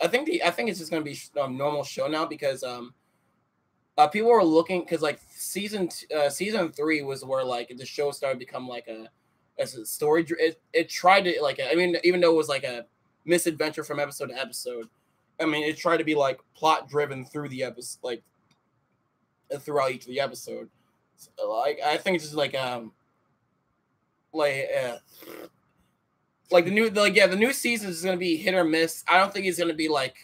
think it's just gonna be a normal show now because people were looking because like season 3 was where like the show started to become like a story. It tried to even though it was like a misadventure from episode to episode, it tried to be like plot driven through the episode, like throughout each of the episode. So, I think it's just the new season is gonna be hit or miss. I don't think it's gonna be it's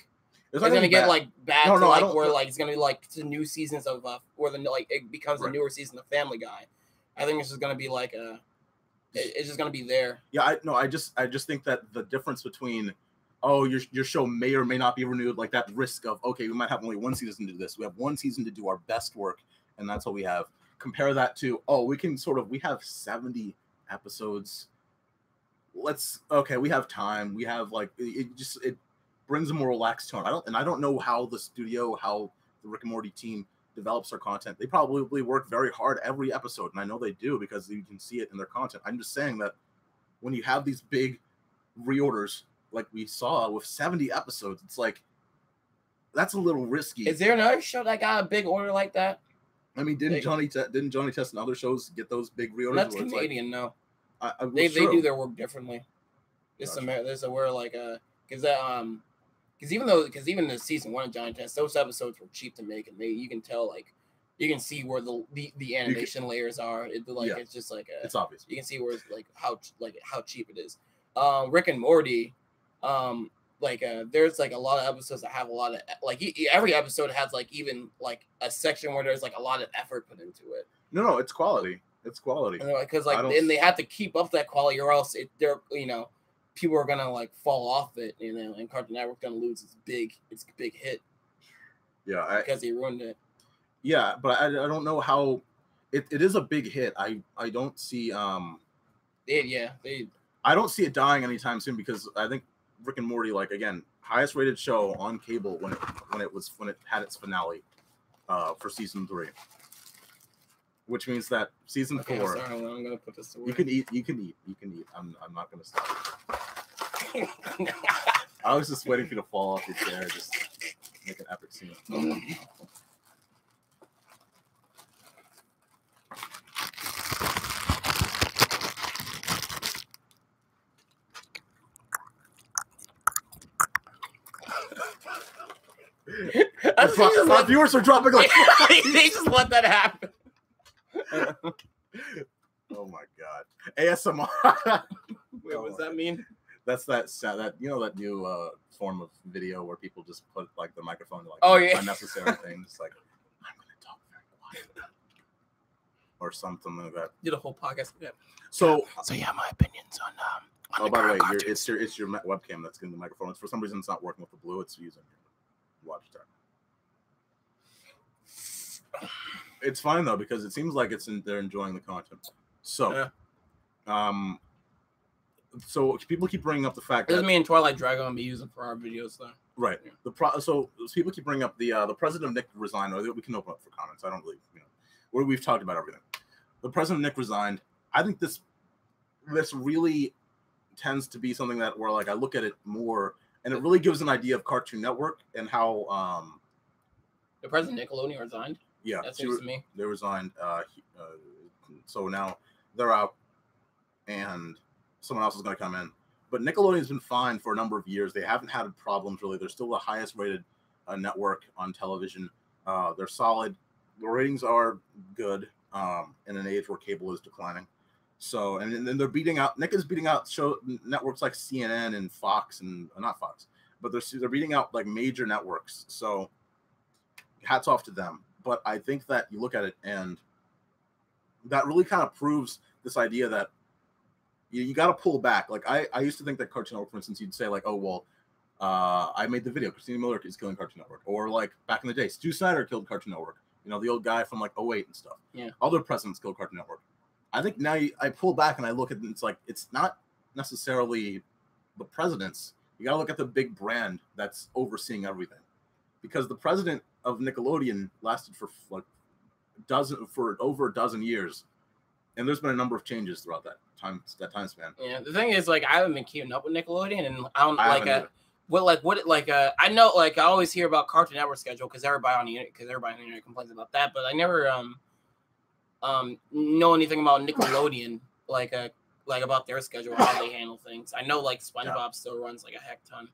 gonna get bad where it's gonna be the new seasons of where it becomes a newer season of Family Guy. I think it's just gonna be it's just gonna be there. Yeah, I just think that the difference between your show may or may not be renewed, like that risk of we might have only 1 season to do this. We have 1 season to do our best work, and that's what we have. Compare that to we have 70 episodes. We have time. We have it brings a more relaxed tone. I don't know how the Rick and Morty team develops their content. They probably work very hard every episode, and I know they do because you can see it in their content. I'm just saying that when you have these big reorders like we saw with 70 episodes, it's that's a little risky. Is there another show that got a big order like that? Didn't Johnny Test and other shows get those big reorders? That's Canadian, no. They do their work differently. There's a where because even the season 1 of Johnny Test, those episodes were cheap to make, and you can tell you can see where the animation layers are. It's just it's obvious. You can see where how cheap it is. Rick and Morty, there's a lot of episodes that have a lot of every episode has even a section where there's a lot of effort put into it. No, it's quality. It's quality. Because and they have to keep up that quality, or else people are gonna fall off it, and Cartoon Network's gonna lose its big hit. Yeah, because he ruined it. Yeah, but I don't know how it is a big hit. I don't see I don't see it dying anytime soon because I think Rick and Morty, like again, highest rated show on cable when it had its finale for season 3. Which means that season 4. Sorry, I'm gonna put this away. You can eat. I'm not gonna stop. I was just waiting for you to fall off your chair, just make an epic scene. Our viewers are dropping like they just let that happen. Oh my god. ASMR. Wait, what does that mean? That's that that new form of video where people just put like the microphone to like unnecessary things like I'm gonna talk very quietly or something like that. Did a whole podcast like that. So yeah, my opinions on oh, by the way, it's your webcam that's getting the microphone. It's for some reason it's not working with the blue. It's using your watch time. It's fine though because it seems like they're enjoying the content. So, so people keep bringing up the fact that me and Twilight Dragon will be using for our videos though. Right. Yeah. So people keep bringing up the president of Nick resigned. Or we can open up for comments. I don't really, we've talked about everything. The president of Nick resigned. I think this really tends to be something that where like I look at it more, and it really gives an idea of Cartoon Network and how the president of Nickelodeon resigned. Yeah, that seems to me. They resigned. So now they're out, and someone else is going to come in. But Nickelodeon's been fine for a number of years. They haven't had problems really. They're still the highest rated network on television. They're solid. The ratings are good in an age where cable is declining. So and then they're beating out. Nick is beating out networks like CNN and Fox and not Fox, but they're beating out like major networks. So hats off to them. But I think that you look at it and that really kind of proves this idea that you got to pull back. Like I used to think that Cartoon Network, for instance, you'd say like, oh, well, I made the video. Christina Miller is killing Cartoon Network. Or like back in the day, Stu Snyder killed Cartoon Network. The old guy from like 08 and stuff. Yeah. Other presidents killed Cartoon Network. I think now I pull back and I look at it, it's like, it's not necessarily the presidents. You got to look at the big brand that's overseeing everything. Because the president of Nickelodeon lasted for like over a dozen years, and there's been a number of changes throughout that time span. Yeah, the thing is, like, I haven't been keeping up with Nickelodeon, and I don't I know, like, I always hear about Cartoon Network schedule because everybody on the internet complains about that, but I never know anything about Nickelodeon, like about their schedule, how they handle things. I know like SpongeBob still runs like a heck ton.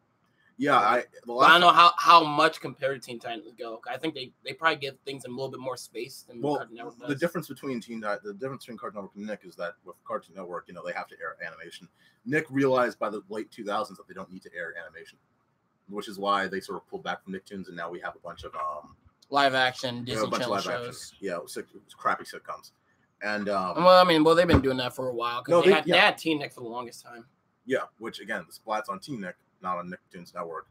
Yeah, I don't know how much compared to Teen Titans Go. I think they probably give things a little bit more space than Cartoon Network does. The difference between Cartoon Network and Nick is that with Cartoon Network, they have to air animation. Nick realized by the late 2000s that they don't need to air animation, which is why they sort of pulled back from Nicktoons, and now we have a bunch of live action Disney Channel shows. Yeah, crappy sitcoms. And they've been doing that for a while because they had Teen Nick for the longest time. Yeah, which again, the splat's on Teen Nick, not on Nicktoons Network.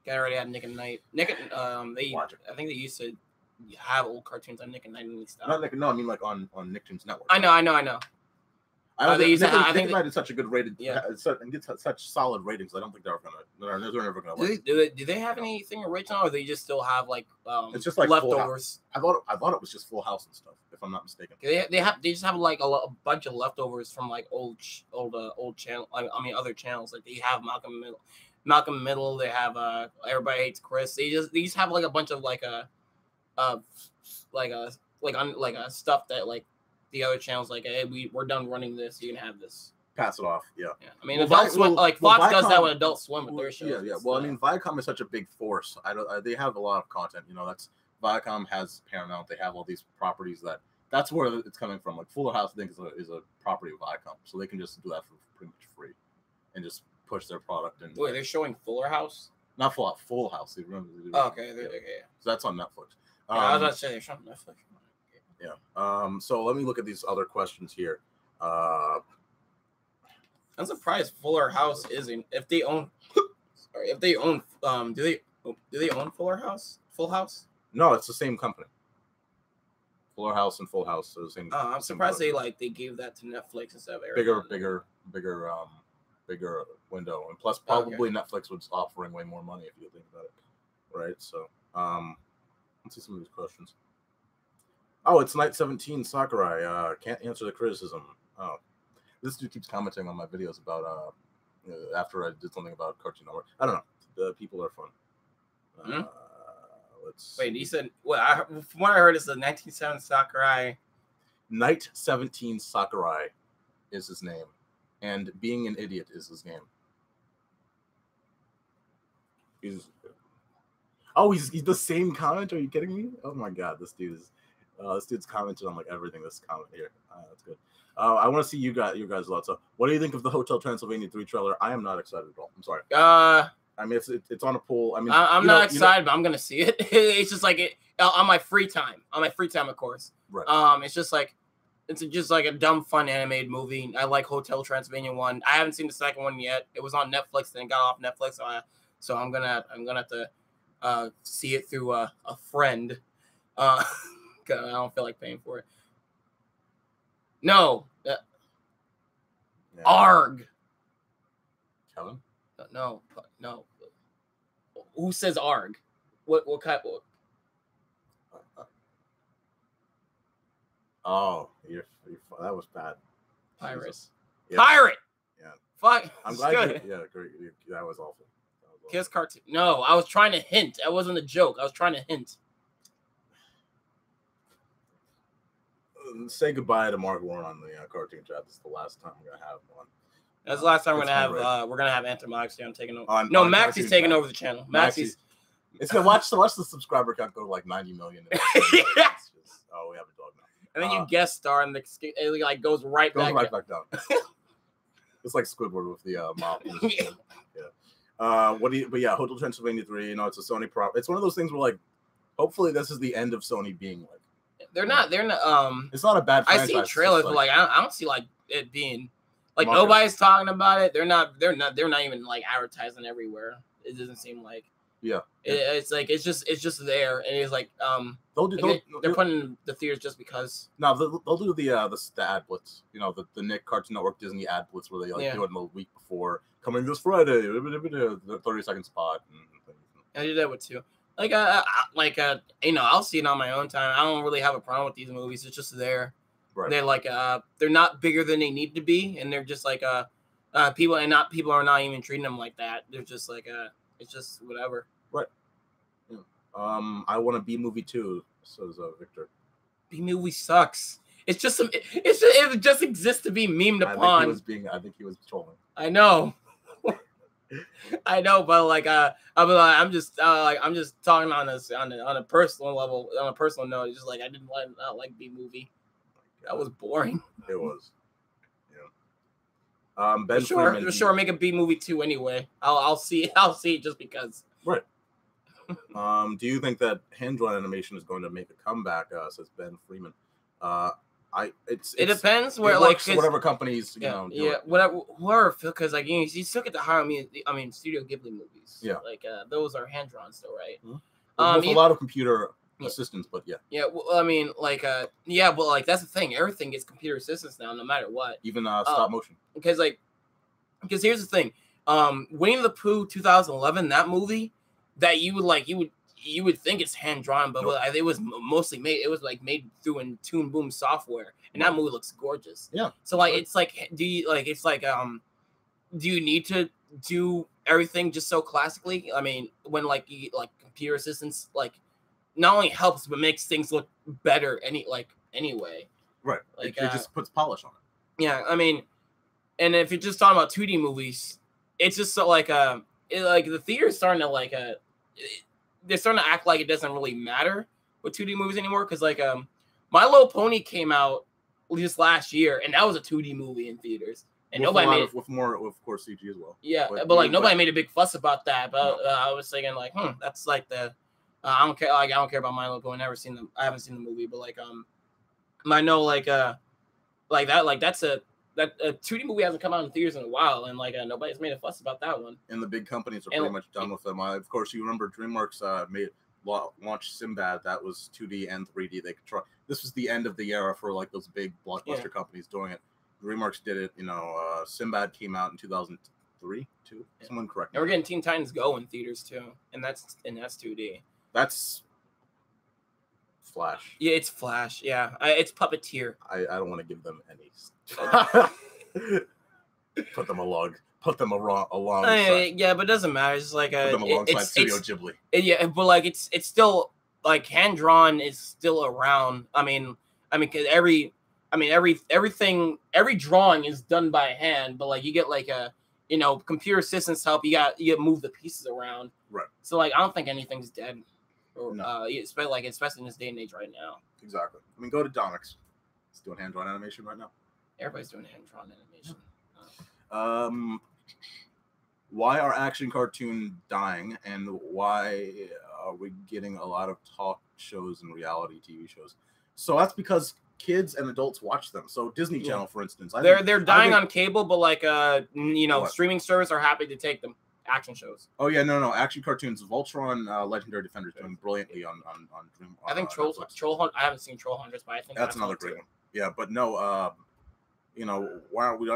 They already had Nick and Night. I think they used to have old cartoons on Nick and Night and stuff. Not Nick, no, I mean like on Nicktoons Network. I know. I think Nick and Night is such a good rated, and gets such solid ratings. I don't think they're never gonna. Do they have anything original, or they just still have like it's just like leftovers? I thought it was just Full House and stuff, if I'm not mistaken. They just have like a bunch of leftovers from like old channel. Other channels. Like they have Malcolm Middle. They have Everybody Hates Chris. They just have like a bunch of stuff that like the other channels like, hey, we're done running this. You can have this. Pass it off. Yeah. Adult Swim, Fox does that with Adult Swim with their shows. Yeah. Well, Viacom is such a big force. They have a lot of content. That's Viacom has Paramount. They have all these properties that's where it's coming from. Like Fuller House, I think is a property of Viacom, so they can just do that for pretty much free, and just push their product. And wait, they're showing Fuller House? Not Full House. Okay. So that's on Netflix. I was about to say they're showing Netflix. Yeah. So let me look at these other questions here. I'm surprised Fuller House isn't. If they own, do they own Fuller House? Full House? No, it's the same company. Fuller House and Full House are the same. I'm surprised they gave that to Netflix instead of bigger. bigger window, and plus probably Netflix was offering way more money if you think about it, right? So let's see some of these questions. Oh, it's Night 17 Sakurai. Can't answer the criticism. Oh, this dude keeps commenting on my videos about after I did something about Cartoon Network. I don't know. The people are fun. Let's wait. He said, "Well, from what I heard, it's the 1970 Sakurai." Night 17 Sakurai is his name, and Being an Idiot is his name. He's the same comment. Are you kidding me? Oh my god, this dude's commented on like everything. This comment here, that's good. I want to see you guys' thoughts. So, what do you think of the Hotel Transylvania 3 trailer? I am not excited at all. I'm sorry. I mean, it's on a poll. I mean, I'm not excited, but I'm gonna see it. It's just like it on my free time. On my free time, of course. Right. It's just like a dumb, fun animated movie. I like Hotel Transylvania 1. I haven't seen the second one yet. It was on Netflix, then it got off Netflix. So I'm gonna have to see it through a friend. 'Cause I don't feel like paying for it. No. Arg. Kevin? No. Who says arg? What kind? Oh, that was bad. Pirates. Yeah. Pirate. Yeah. Fuck. I'm glad. Great. That was awful. Kiss cartoon. No, I was trying to hint. That wasn't a joke. I was trying to hint. Say goodbye to Mark Warren on the cartoon chat. This is the last time we're gonna have one. That's the last time we're gonna have Anthony Moxie on taking over. Maxie's taking over the channel. Maxie's. It's gonna watch the subscriber count go to like 90 million. Yeah. We have a dog now. And then you guest star, and it like goes right back down. It's like Squidward with the mop. Yeah. Hotel Transylvania 3. It's a Sony prop. It's one of those things where like, hopefully this is the end of Sony being like. They're not. It's not a bad franchise. I see trailers, but like I don't see like it being like nobody's talking about it. They're not even like advertising everywhere. It doesn't seem like. Yeah. It's like it's just there, and it's like they're putting the theaters just because. No, they'll do the ad blitz. The Nick Cartoon Network Disney ad blitz where they do it in the week before coming this Friday. The 30-second spot. I do that with too. I'll see it on my own time. I don't really have a problem with these movies. It's just there. Right. They're like they're not bigger than they need to be, and they're just like people are not even treating them like that. They're just like it's just whatever. Right. Yeah. I want a B movie too, says Victor. B movie sucks. It just exists to be memed upon. I think he was trolling. I know. I know, but like I'm just talking on a personal level, on a personal note. It's just like I not like B movie. That was boring. It was. Yeah. Ben Freeman. Sure, make a B movie too. Anyway, I'll see it just because. Right. Do you think that hand-drawn animation is going to make a comeback? Says Ben Freeman. It depends where like whatever companies whatever because like you still get the Studio Ghibli movies. Yeah, like those are hand drawn still, right? Mm-hmm. With a lot of computer assistance, but yeah. Yeah, well, I mean, but like that's the thing. Everything gets computer assistance now, no matter what. Even stop motion. Because here's the thing. Winnie the Pooh 2011, that movie that you would think it's hand drawn, but it was mostly made. It was like made through in Toon Boom software, and that movie looks gorgeous. Yeah. So it's like, do you need to do everything just so classically? I mean, when computer assistance not only helps but makes things look better anyway. Right. It just puts polish on it. Yeah, I mean, and if you're just talking about 2D movies, it's just so the theater's starting to they're starting to act like it doesn't really matter with 2D movies anymore. Because My Little Pony came out just last year, and that was a 2D movie in theaters, and nobody made it with course CG as well. Yeah, but nobody made a big fuss about that. But I was thinking that's like the I don't care. I don't care about My Little Pony. I haven't seen the movie, but I know that 2D movie hasn't come out in theaters in a while, and nobody's made a fuss about that one. And the big companies are pretty much done with them. Of course, you remember DreamWorks launched Sinbad. That was 2D and 3D. They could try. This was the end of the era for those big blockbuster companies doing it. DreamWorks did it. Sinbad came out in 2003, Someone correct me. And we're getting Teen Titans Go in theaters too, and that's 2D. That's Flash. Yeah, it's Flash. Yeah, it's Puppeteer. I don't want to give them any. Put them along. Yeah, but it doesn't matter. It's just like put them alongside Studio Ghibli. Yeah, but like it's still like hand drawn is still around. I mean, because every drawing is done by hand, but like you get like a computer assistance help. You got move the pieces around. Right. So like I don't think anything's dead. Or No. especially in this day and age right now. Exactly. I mean, go to Domix. It's doing hand drawn animation right now. Everybody's doing hand drawn animation. Why are action cartoons dying, and why are we getting a lot of talk shows and reality TV shows? So that's because kids and adults watch them. So Disney Channel, for instance, they're dying on cable, but like What? streaming service are happy to take them. Action shows. Oh yeah, no, action cartoons. Voltron, Legendary Defenders doing brilliantly on Dream. I think Troll Hunt. I haven't seen Troll Hunters, but I think that's another great one. Yeah, but no, why we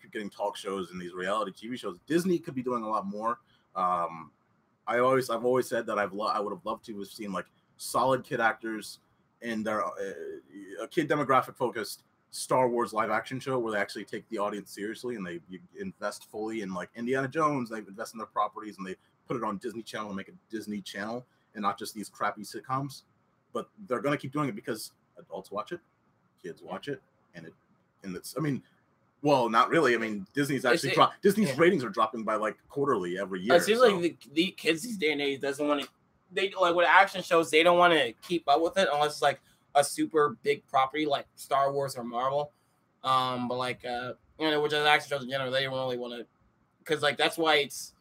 keep getting talk shows and these reality TV shows? Disney could be doing a lot more. I've always said that I would have loved to have seen like solid kid actors in their a kid demographic focused Star Wars live action show where they actually take the audience seriously and you invest fully in like Indiana Jones. They invest in their properties and they put it on Disney Channel and make a Disney Channel and not just these crappy sitcoms. But they're gonna keep doing it because adults watch it, kids watch it, and it's. I mean, well, not really. I mean, Disney's ratings are dropping by like quarterly every year. It seems like the kids these day and age doesn't want to. They like with action shows. They don't want to keep up with it unless it's like a super big property like Star Wars or Marvel. But like which is action shows in general, they don't really want to, because like that's why it's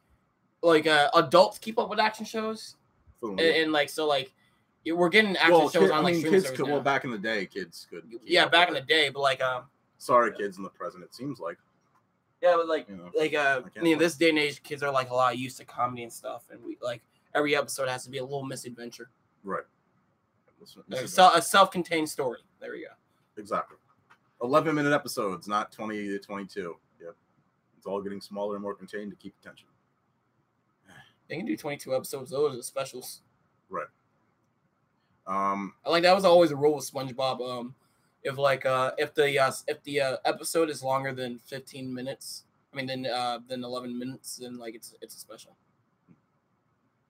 like adults keep up with action shows, and like so like we're getting action shows on like streaming services now. Well, back in the day, kids could. Yeah, back in the day, but like sorry, kids in the present. It seems like. Yeah, but like this day and age, kids are like a lot used to comedy and stuff, and we like every episode has to be a little misadventure. Right. A self-contained story. There we go. Exactly. 11-minute episodes, not 20 to 22. Yep. It's all getting smaller and more contained to keep attention. They can do 22 episodes. Those are the specials. Right. I like that was always a rule with SpongeBob. If the episode is longer than 15 minutes, than 11 minutes, then like it's a special.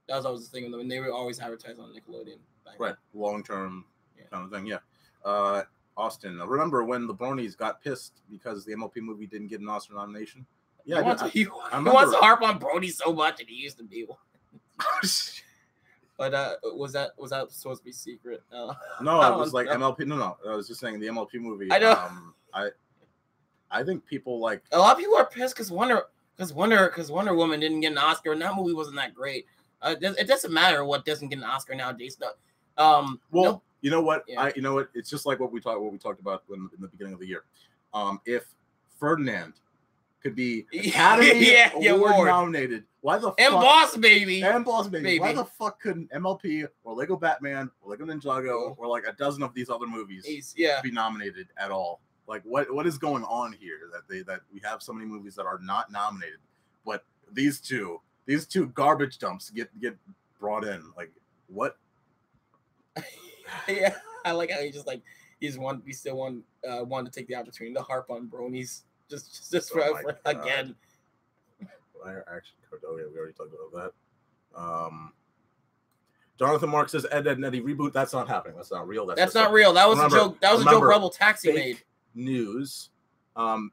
That was always the thing with them, and they were always advertised on Nickelodeon. Right, long-term kind of thing, yeah. Austin, remember when the Bronies got pissed because the MLP movie didn't get an Oscar nomination? Yeah, he wants to harp on Brody so much, and he used to be one. But was that supposed to be secret? No, it was like MLP. No, I was just saying the MLP movie. I know. I think people like a lot of people are pissed because Wonder Woman didn't get an Oscar, and that movie wasn't that great. It doesn't matter what doesn't get an Oscar nowadays. No. You know what? Yeah. You know what? It's just like what we talked about in the beginning of the year. If Ferdinand could be Academy Award nominated, why the fuck? And Boss Baby. Why the fuck couldn't MLP or Lego Batman or Lego Ninjago or like a dozen of these other movies be nominated at all? Like what is going on here that we have so many movies that are not nominated, but these two garbage dumps get brought in? Like what? Yeah, I like how he still wanted to take the opportunity to harp on Bronies just for again. Actually, we already talked about that. Jonathan Mark says Ed and Eddie reboot. That's not happening. That's not real. That's not real. That was a joke. That was a joke Rebel Taxi made. News.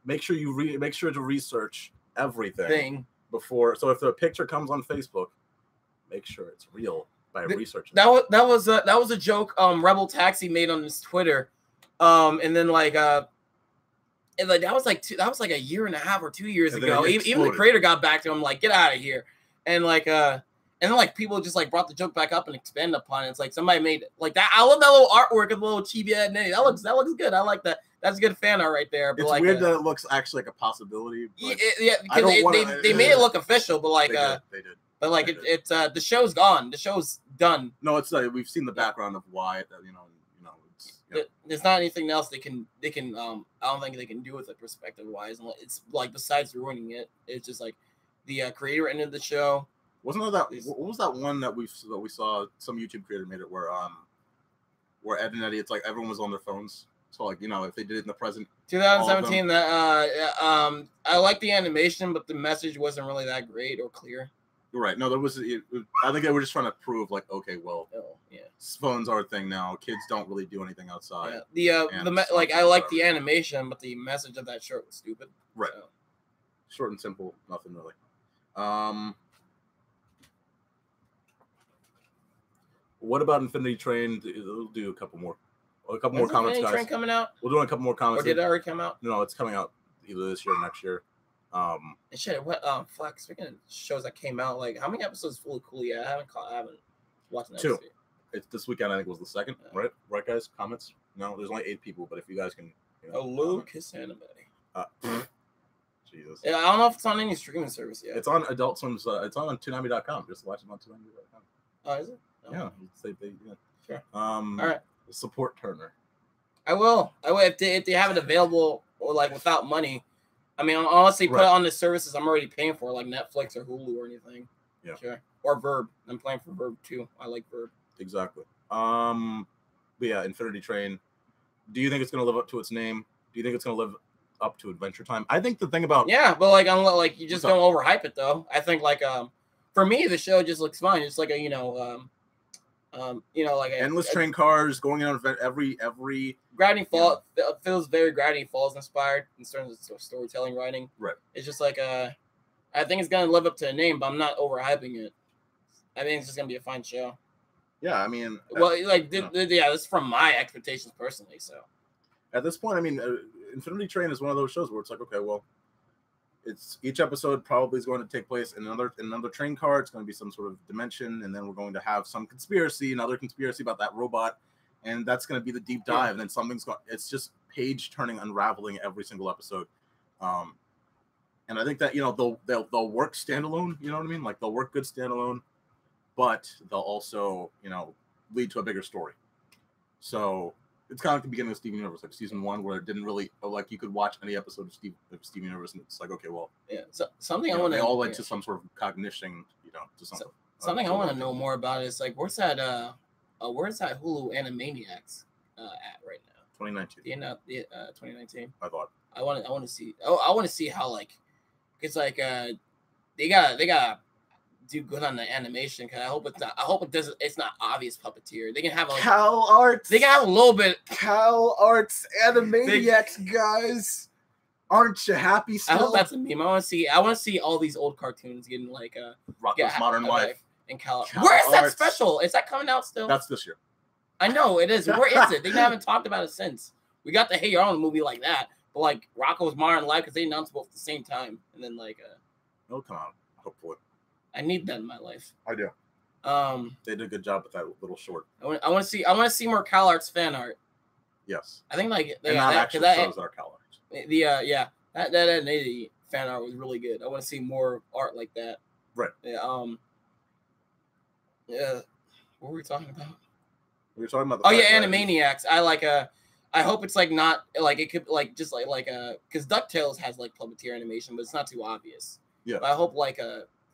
Make sure to research everything before. So if the picture comes on Facebook, make sure it's real by researching. That was a joke Rebel Taxi made on his Twitter. And then that was like a year and a half or 2 years ago. Even the creator got back to him like, get out of here. And then people just like brought the joke back up and expanded upon it. It's like somebody made it like that. I love that little artwork of the little chibi head. That looks good. I like that. That's a good fan art right there. But it's weird that it looks actually like a possibility. Yeah, because they made it look official, but like they did. But like it's the show's gone. The show's done. No, it's we've seen the background of why There's not anything else they can I don't think they can do with it perspective wise. It's like besides ruining it, it's just like the creator ended the show. Wasn't there that? What was that one that we saw? Some YouTube creator made it where Ed and Eddie, it's like everyone was on their phones. So like, you know, if they did it in the present. 2017. That I like the animation, but the message wasn't really that great or clear. Right. No, there was. I think they were just trying to prove, like, okay, well, phones are a thing now. Kids don't really do anything outside. Yeah. I like the animation, but the message of that short was stupid. Right. So. Short and simple. Nothing really. What about Infinity Train? We'll do a couple more comments, Infinity guys. Train coming out? We'll do a couple more comments. Or did it already come out? No, it's coming out either this year or next year. Fuck, speaking of shows that came out, like how many episodes of Fully Cool yet? I haven't watched that. 2. It's this weekend, I think, was the 2nd, right? Right, guys? Comments? No, there's only 8 people, but if you guys can, Lucas Anime. Jesus. Yeah, I don't know if it's on any streaming service yet. It's on Adult Swim's. It's on Toonami.com. Just watch it on Toonami.com. Oh, is it? Oh. Yeah. Sure. All right. Support Turner. I will if they have it available or like without money. I mean, honestly, put it on the services I'm already paying for, like Netflix or Hulu or anything. Yeah. Sure. Or Verb. I'm playing for Verb too. I like Verb. Exactly. But yeah, Infinity Train. Do you think it's going to live up to its name? Do you think it's going to live up to Adventure Time? I think the thing about but like you just don't overhype it though. I think like for me the show just looks fine. It's like a like endless train cars going on every Gravity Falls feels very Gravity Falls inspired in terms of storytelling writing. Right. It's just like I think it's gonna live up to the name, but I'm not overhyping it. I think it's just gonna be a fine show. Yeah, I mean, this is from my expectations personally. So at this point, I mean, Infinity Train is one of those shows where it's like, okay, well, it's each episode probably is going to take place in another train car. It's going to be some sort of dimension, and then we're going to have some another conspiracy about that robot, and that's going to be the deep dive. And then something's going. It's just page turning, unraveling every single episode. And I think that they'll work standalone. You know what I mean? Like they'll work good standalone, but they'll also lead to a bigger story. So it's kind of like the beginning of Steven Universe, like season 1, where it didn't really you could watch any episode of Steven Universe, and it's like, okay, well, So something I want to. They all led to some sort of cognition, to something. Something I want to know more about is like where's that Hulu Animaniacs at right now? 2019. 2019. I thought. I want to see. I want to see how it's like they got do good on the animation. Cause I hope it's not obvious puppeteer. They can have Cal Arts. They can have a little bit. Cal Arts Animaniacs, guys. Aren't you happy still? I hope that's a meme. I want to see all these old cartoons getting like Rocko's Modern Life and Cal Where is that special? Is that coming out still? That's this year. I know it is. Where is it? They haven't talked about it since. We got the Hey Your Own movie like that, but like Rocko's Modern Life because they announced both at the same time, and then it'll come out hopefully. I need that in my life. I do. They did a good job with that little short. I want to see more Cal Arts fan art. Yes. I think not actually shows our Cal Arts. That animated fan art was really good. I want to see more art like that. Right. Yeah. Yeah. What were we talking about? We were talking about Animaniacs. I hope it's like not like it could like just like because DuckTales has like puppeteer animation, but it's not too obvious. Yeah. But I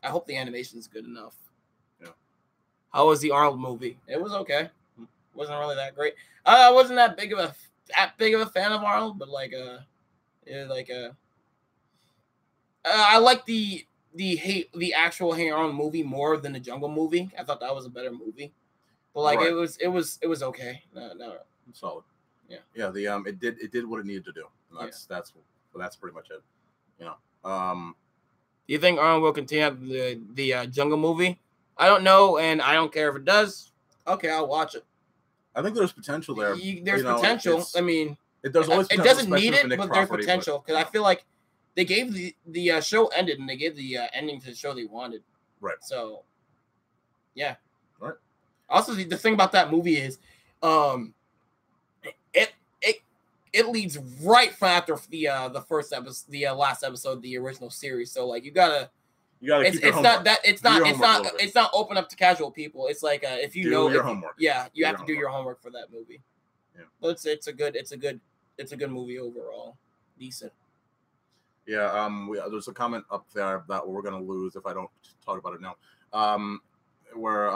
hope the animation is good enough. Yeah. How was the Arnold movie? It was okay. Wasn't really that great. I wasn't that big of a fan of Arnold, but I like the actual Hey Arnold movie more than the Jungle movie. I thought that was a better movie. But it was okay. No. Solid. Yeah. Yeah, it did what it needed to do. And that's pretty much it. Do you think Arnold will continue the Jungle movie? I don't know, and I don't care if it does. Okay, I'll watch it. I think there's potential there. There's potential. I mean, it doesn't need it, but there's potential because I feel like they gave the show ended and they gave the ending to the show they wanted. Right. So, yeah. Right. Also, the thing about that movie is, it leads right from after the first episode, the last episode, the original series. So you gotta it's not open up to casual people. It's like if you know your homework. Yeah, you have to do your homework for that movie. Yeah. But it's a good movie overall. Decent. Yeah. There's a comment up there that we're gonna lose if I don't talk about it now. Where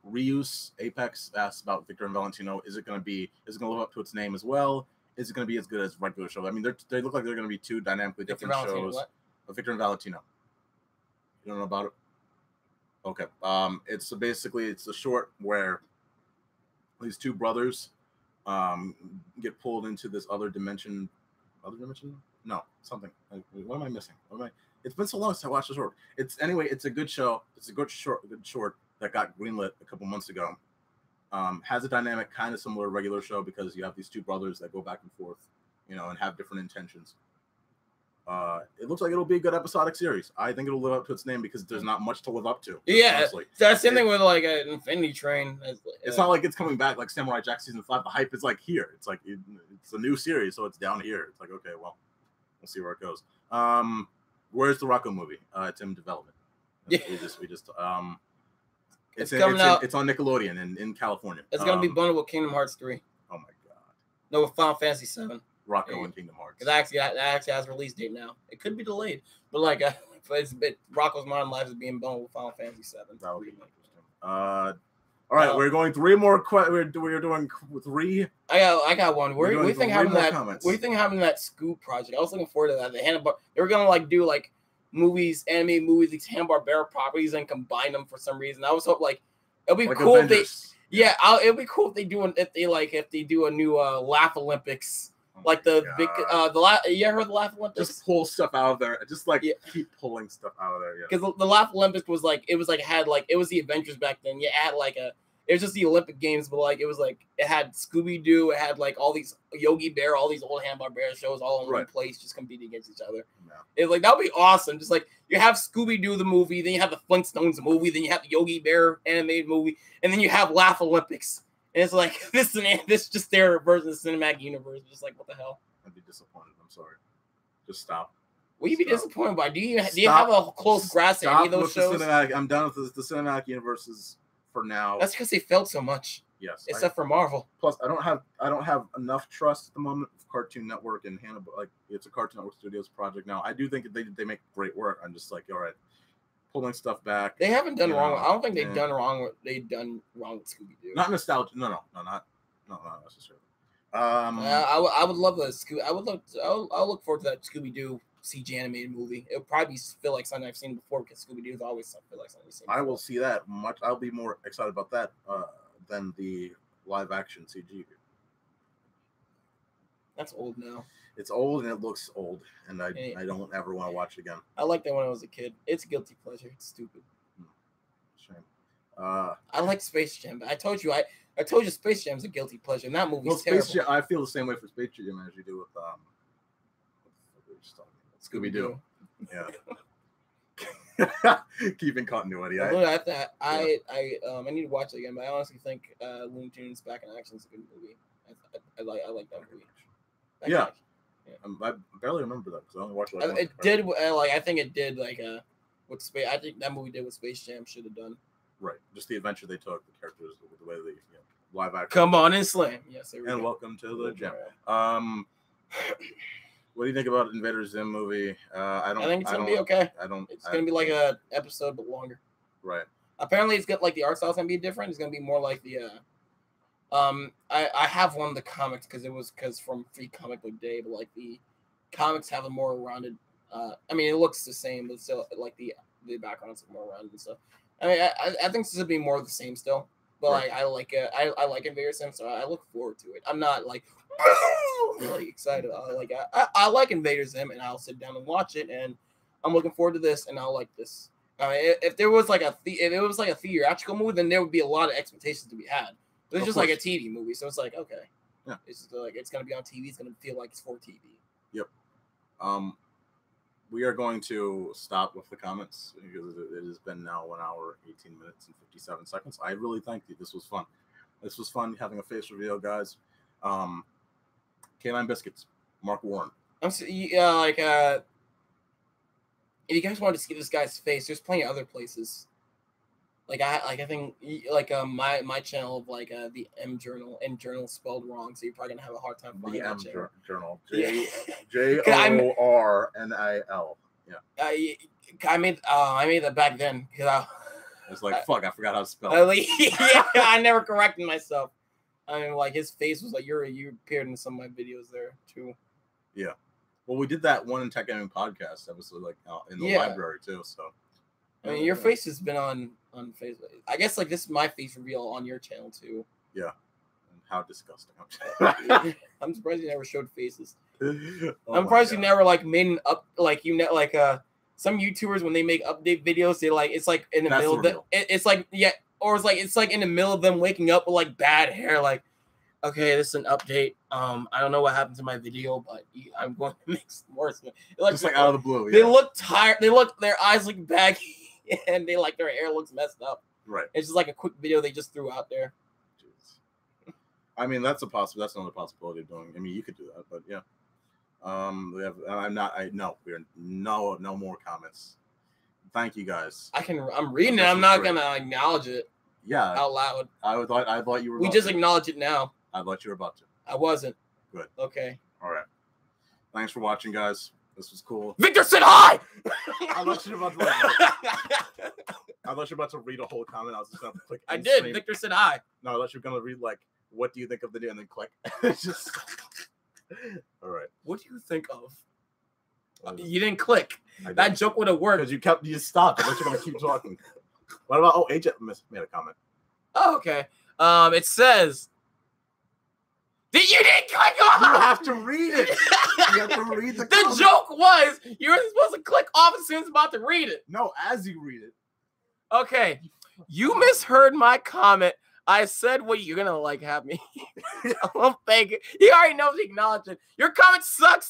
Reuse Apex asked about Victor and Valentino. Is it gonna live up to its name as well? Is it gonna be as good as regular show? I mean, they look like they're gonna be two dynamically different shows. What? Victor and Valentino. You don't know about it? Okay. It's basically a short where these two brothers get pulled into this other dimension. Other dimension? No, something. What am I missing? It's been so long since I watched the short. It's a good show. It's a good short that got greenlit a couple months ago. Has a dynamic kind of similar to a regular show because you have these two brothers that go back and forth, and have different intentions. It looks like it'll be a good episodic series. I think it'll live up to its name because there's not much to live up to. Yeah, honestly. That's the same thing with like an Infinity Train. It's not like it's coming back like Samurai Jack season 5. The hype is like here. It's like it's a new series, so it's down here. It's like, okay, well, we'll see where it goes. Where's the Rocco movie? It's in development. Yeah, we just it's on Nickelodeon in California. It's gonna be bundled with Kingdom Hearts 3. Oh my god. No, with Final Fantasy 7. Rocco and Kingdom Hearts. Because actually has a release date now. It could be delayed, but like, Rocco's Modern Life is being bundled with Final Fantasy 7. That would be interesting. All right, we're going 3 more. We're doing 3. I got one. What do you think happened that Scoop project? I was looking forward to that. They were gonna do movies, animated movies, these Hanna-Barbera properties, and combine them for some reason. I was hoping it'll be cool Avengers. it'll be cool if they do a new Laugh Olympics. Like you ever heard the Laugh Olympics? Just pull stuff out of there. Just keep pulling stuff out of there. Yeah. Because the Laugh Olympics was it was the Avengers back then. Yeah, it was just the Olympic Games, but it had Scooby Doo, it had all these Yogi Bear, all these old Hanna-Barbera shows all in one place, just competing against each other. Yeah. It's that would be awesome. Just you have Scooby Doo the movie, then you have the Flintstones movie, then you have the Yogi Bear animated movie, and then you have Laugh Olympics. And it's this is just their version of the cinematic universe. Just what the hell? I'd be disappointed. I'm sorry. Just stop. Will you be disappointed by? Do you have a close grasp of any of those shows? I'm done with the cinematic universes for now. That's because they failed so much. Yes. Except for Marvel. Plus, I don't have enough trust at the moment with Cartoon Network and Hannah. It's a Cartoon Network Studios project now. I do think they make great work. I'm just all right. Pulling stuff back. They haven't done wrong. I don't think they've done wrong. They've done wrong with Scooby Doo. Not nostalgia. No, not necessarily. I would love a Scooby. I'll look forward to that Scooby Doo CG animated movie. It'll probably feel like something I've seen before because Scooby Doo always feel like something I've seen before. I will see that much. I'll be more excited about that than the live action CG. That's old now. It's old and it looks old, and I don't ever want to watch it again. I liked that when I was a kid. It's a guilty pleasure. It's stupid. Shame. I like Space Jam, but I told you Space Jam's a guilty pleasure, and that movie's terrible. Space Jam, I feel the same way for Space Jam as you do with Scooby Doo. Yeah. Keeping continuity. I need to watch it again, but I honestly think Looney Tunes Back in Action is a good movie. I like that movie. Yeah. I barely remember that because I only watched it. It did I think it did what Space. I think that movie did what Space Jam should have done. Right, just the adventure they took, the characters, the way they live action. Come on and slam. Yes, and welcome to the gym. What do you think about Invader Zim movie? I think it's gonna be okay. It's gonna be like a episode but longer. Right. Apparently, it's got the art style's gonna be different. It's gonna be more like the. I have one of the comics because from Free Comic Book Day, but the comics have a more rounded. I mean, it looks the same, but still the backgrounds are more rounded and stuff. I mean, I think this would be more of the same still, but I like it. I like Invader Zim, so I look forward to it. I'm not really excited. I like Invader Zim, and I'll sit down and watch it, and I'm looking forward to this, and I'll like this. If there was if it was a theatrical movie, then there would be a lot of expectations to be had. But it's just a TV movie, so it's okay. Yeah, it's just it's gonna be on TV. It's gonna feel like it's for TV. Yep. We are going to stop with the comments because it has been now 1 hour, 18 minutes, and 57 seconds. I really thank you. This was fun. This was fun having a face reveal, guys. Canine Biscuits, Mark Warren. If you guys wanted to see this guy's face, there's plenty of other places. I think my channel of the M journal spelled wrong, so you're probably gonna have a hard time finding The M that channel. journal. Yeah. JORNIL. Yeah. I made that back then because It's like fuck, I forgot how to spell it. yeah, I never corrected myself. I mean, like his face was like you appeared in some of my videos there too. Yeah. Well, we did that one in Tech Gaming podcast episode, like in the library too. So, I mean, your face has been on Facebook. I guess like this is my face reveal on your channel too. Yeah. And how disgusting! I'm surprised you never showed faces. Oh I'm surprised you never made an up some YouTubers when they make update videos, they it's like in the middle of it's like in the middle of them waking up with like bad hair, like. Okay, this is an update. I don't know what happened to my video, but I'm going to make some more. Just like out of the blue. Yeah. They look tired. Their eyes look baggy, and their hair looks messed up. Right. It's just like a quick video they just threw out there. Jeez. I mean, that's another possibility of doing. I mean, you could do that, but yeah. We have. We're no more comments. Thank you guys. I'm reading it. I'm not gonna acknowledge it. Yeah. Out loud. I thought you were. We just acknowledge it now. I thought you were about to. I wasn't. Good. Okay. All right. Thanks for watching, guys. This was cool. Victor said hi! I thought you were about to read a whole comment. I was just going to click. I did. Victor said hi. No, I thought you were going to read, what do you think of the day? And then click. It's just... All right. What do you think of? You didn't click. That joke would have worked. Because you stopped. I thought you were going to keep talking. What about... Agent made a comment. Oh, okay. It says... You didn't click off! You have to read it. You have to read the comment. The joke was you were supposed to click off as soon as I'm about to read it. No, as you read it. Okay. You misheard my comment. I said what you're going to have me. I'm fake it. He already knows he acknowledged it. Your comment sucks.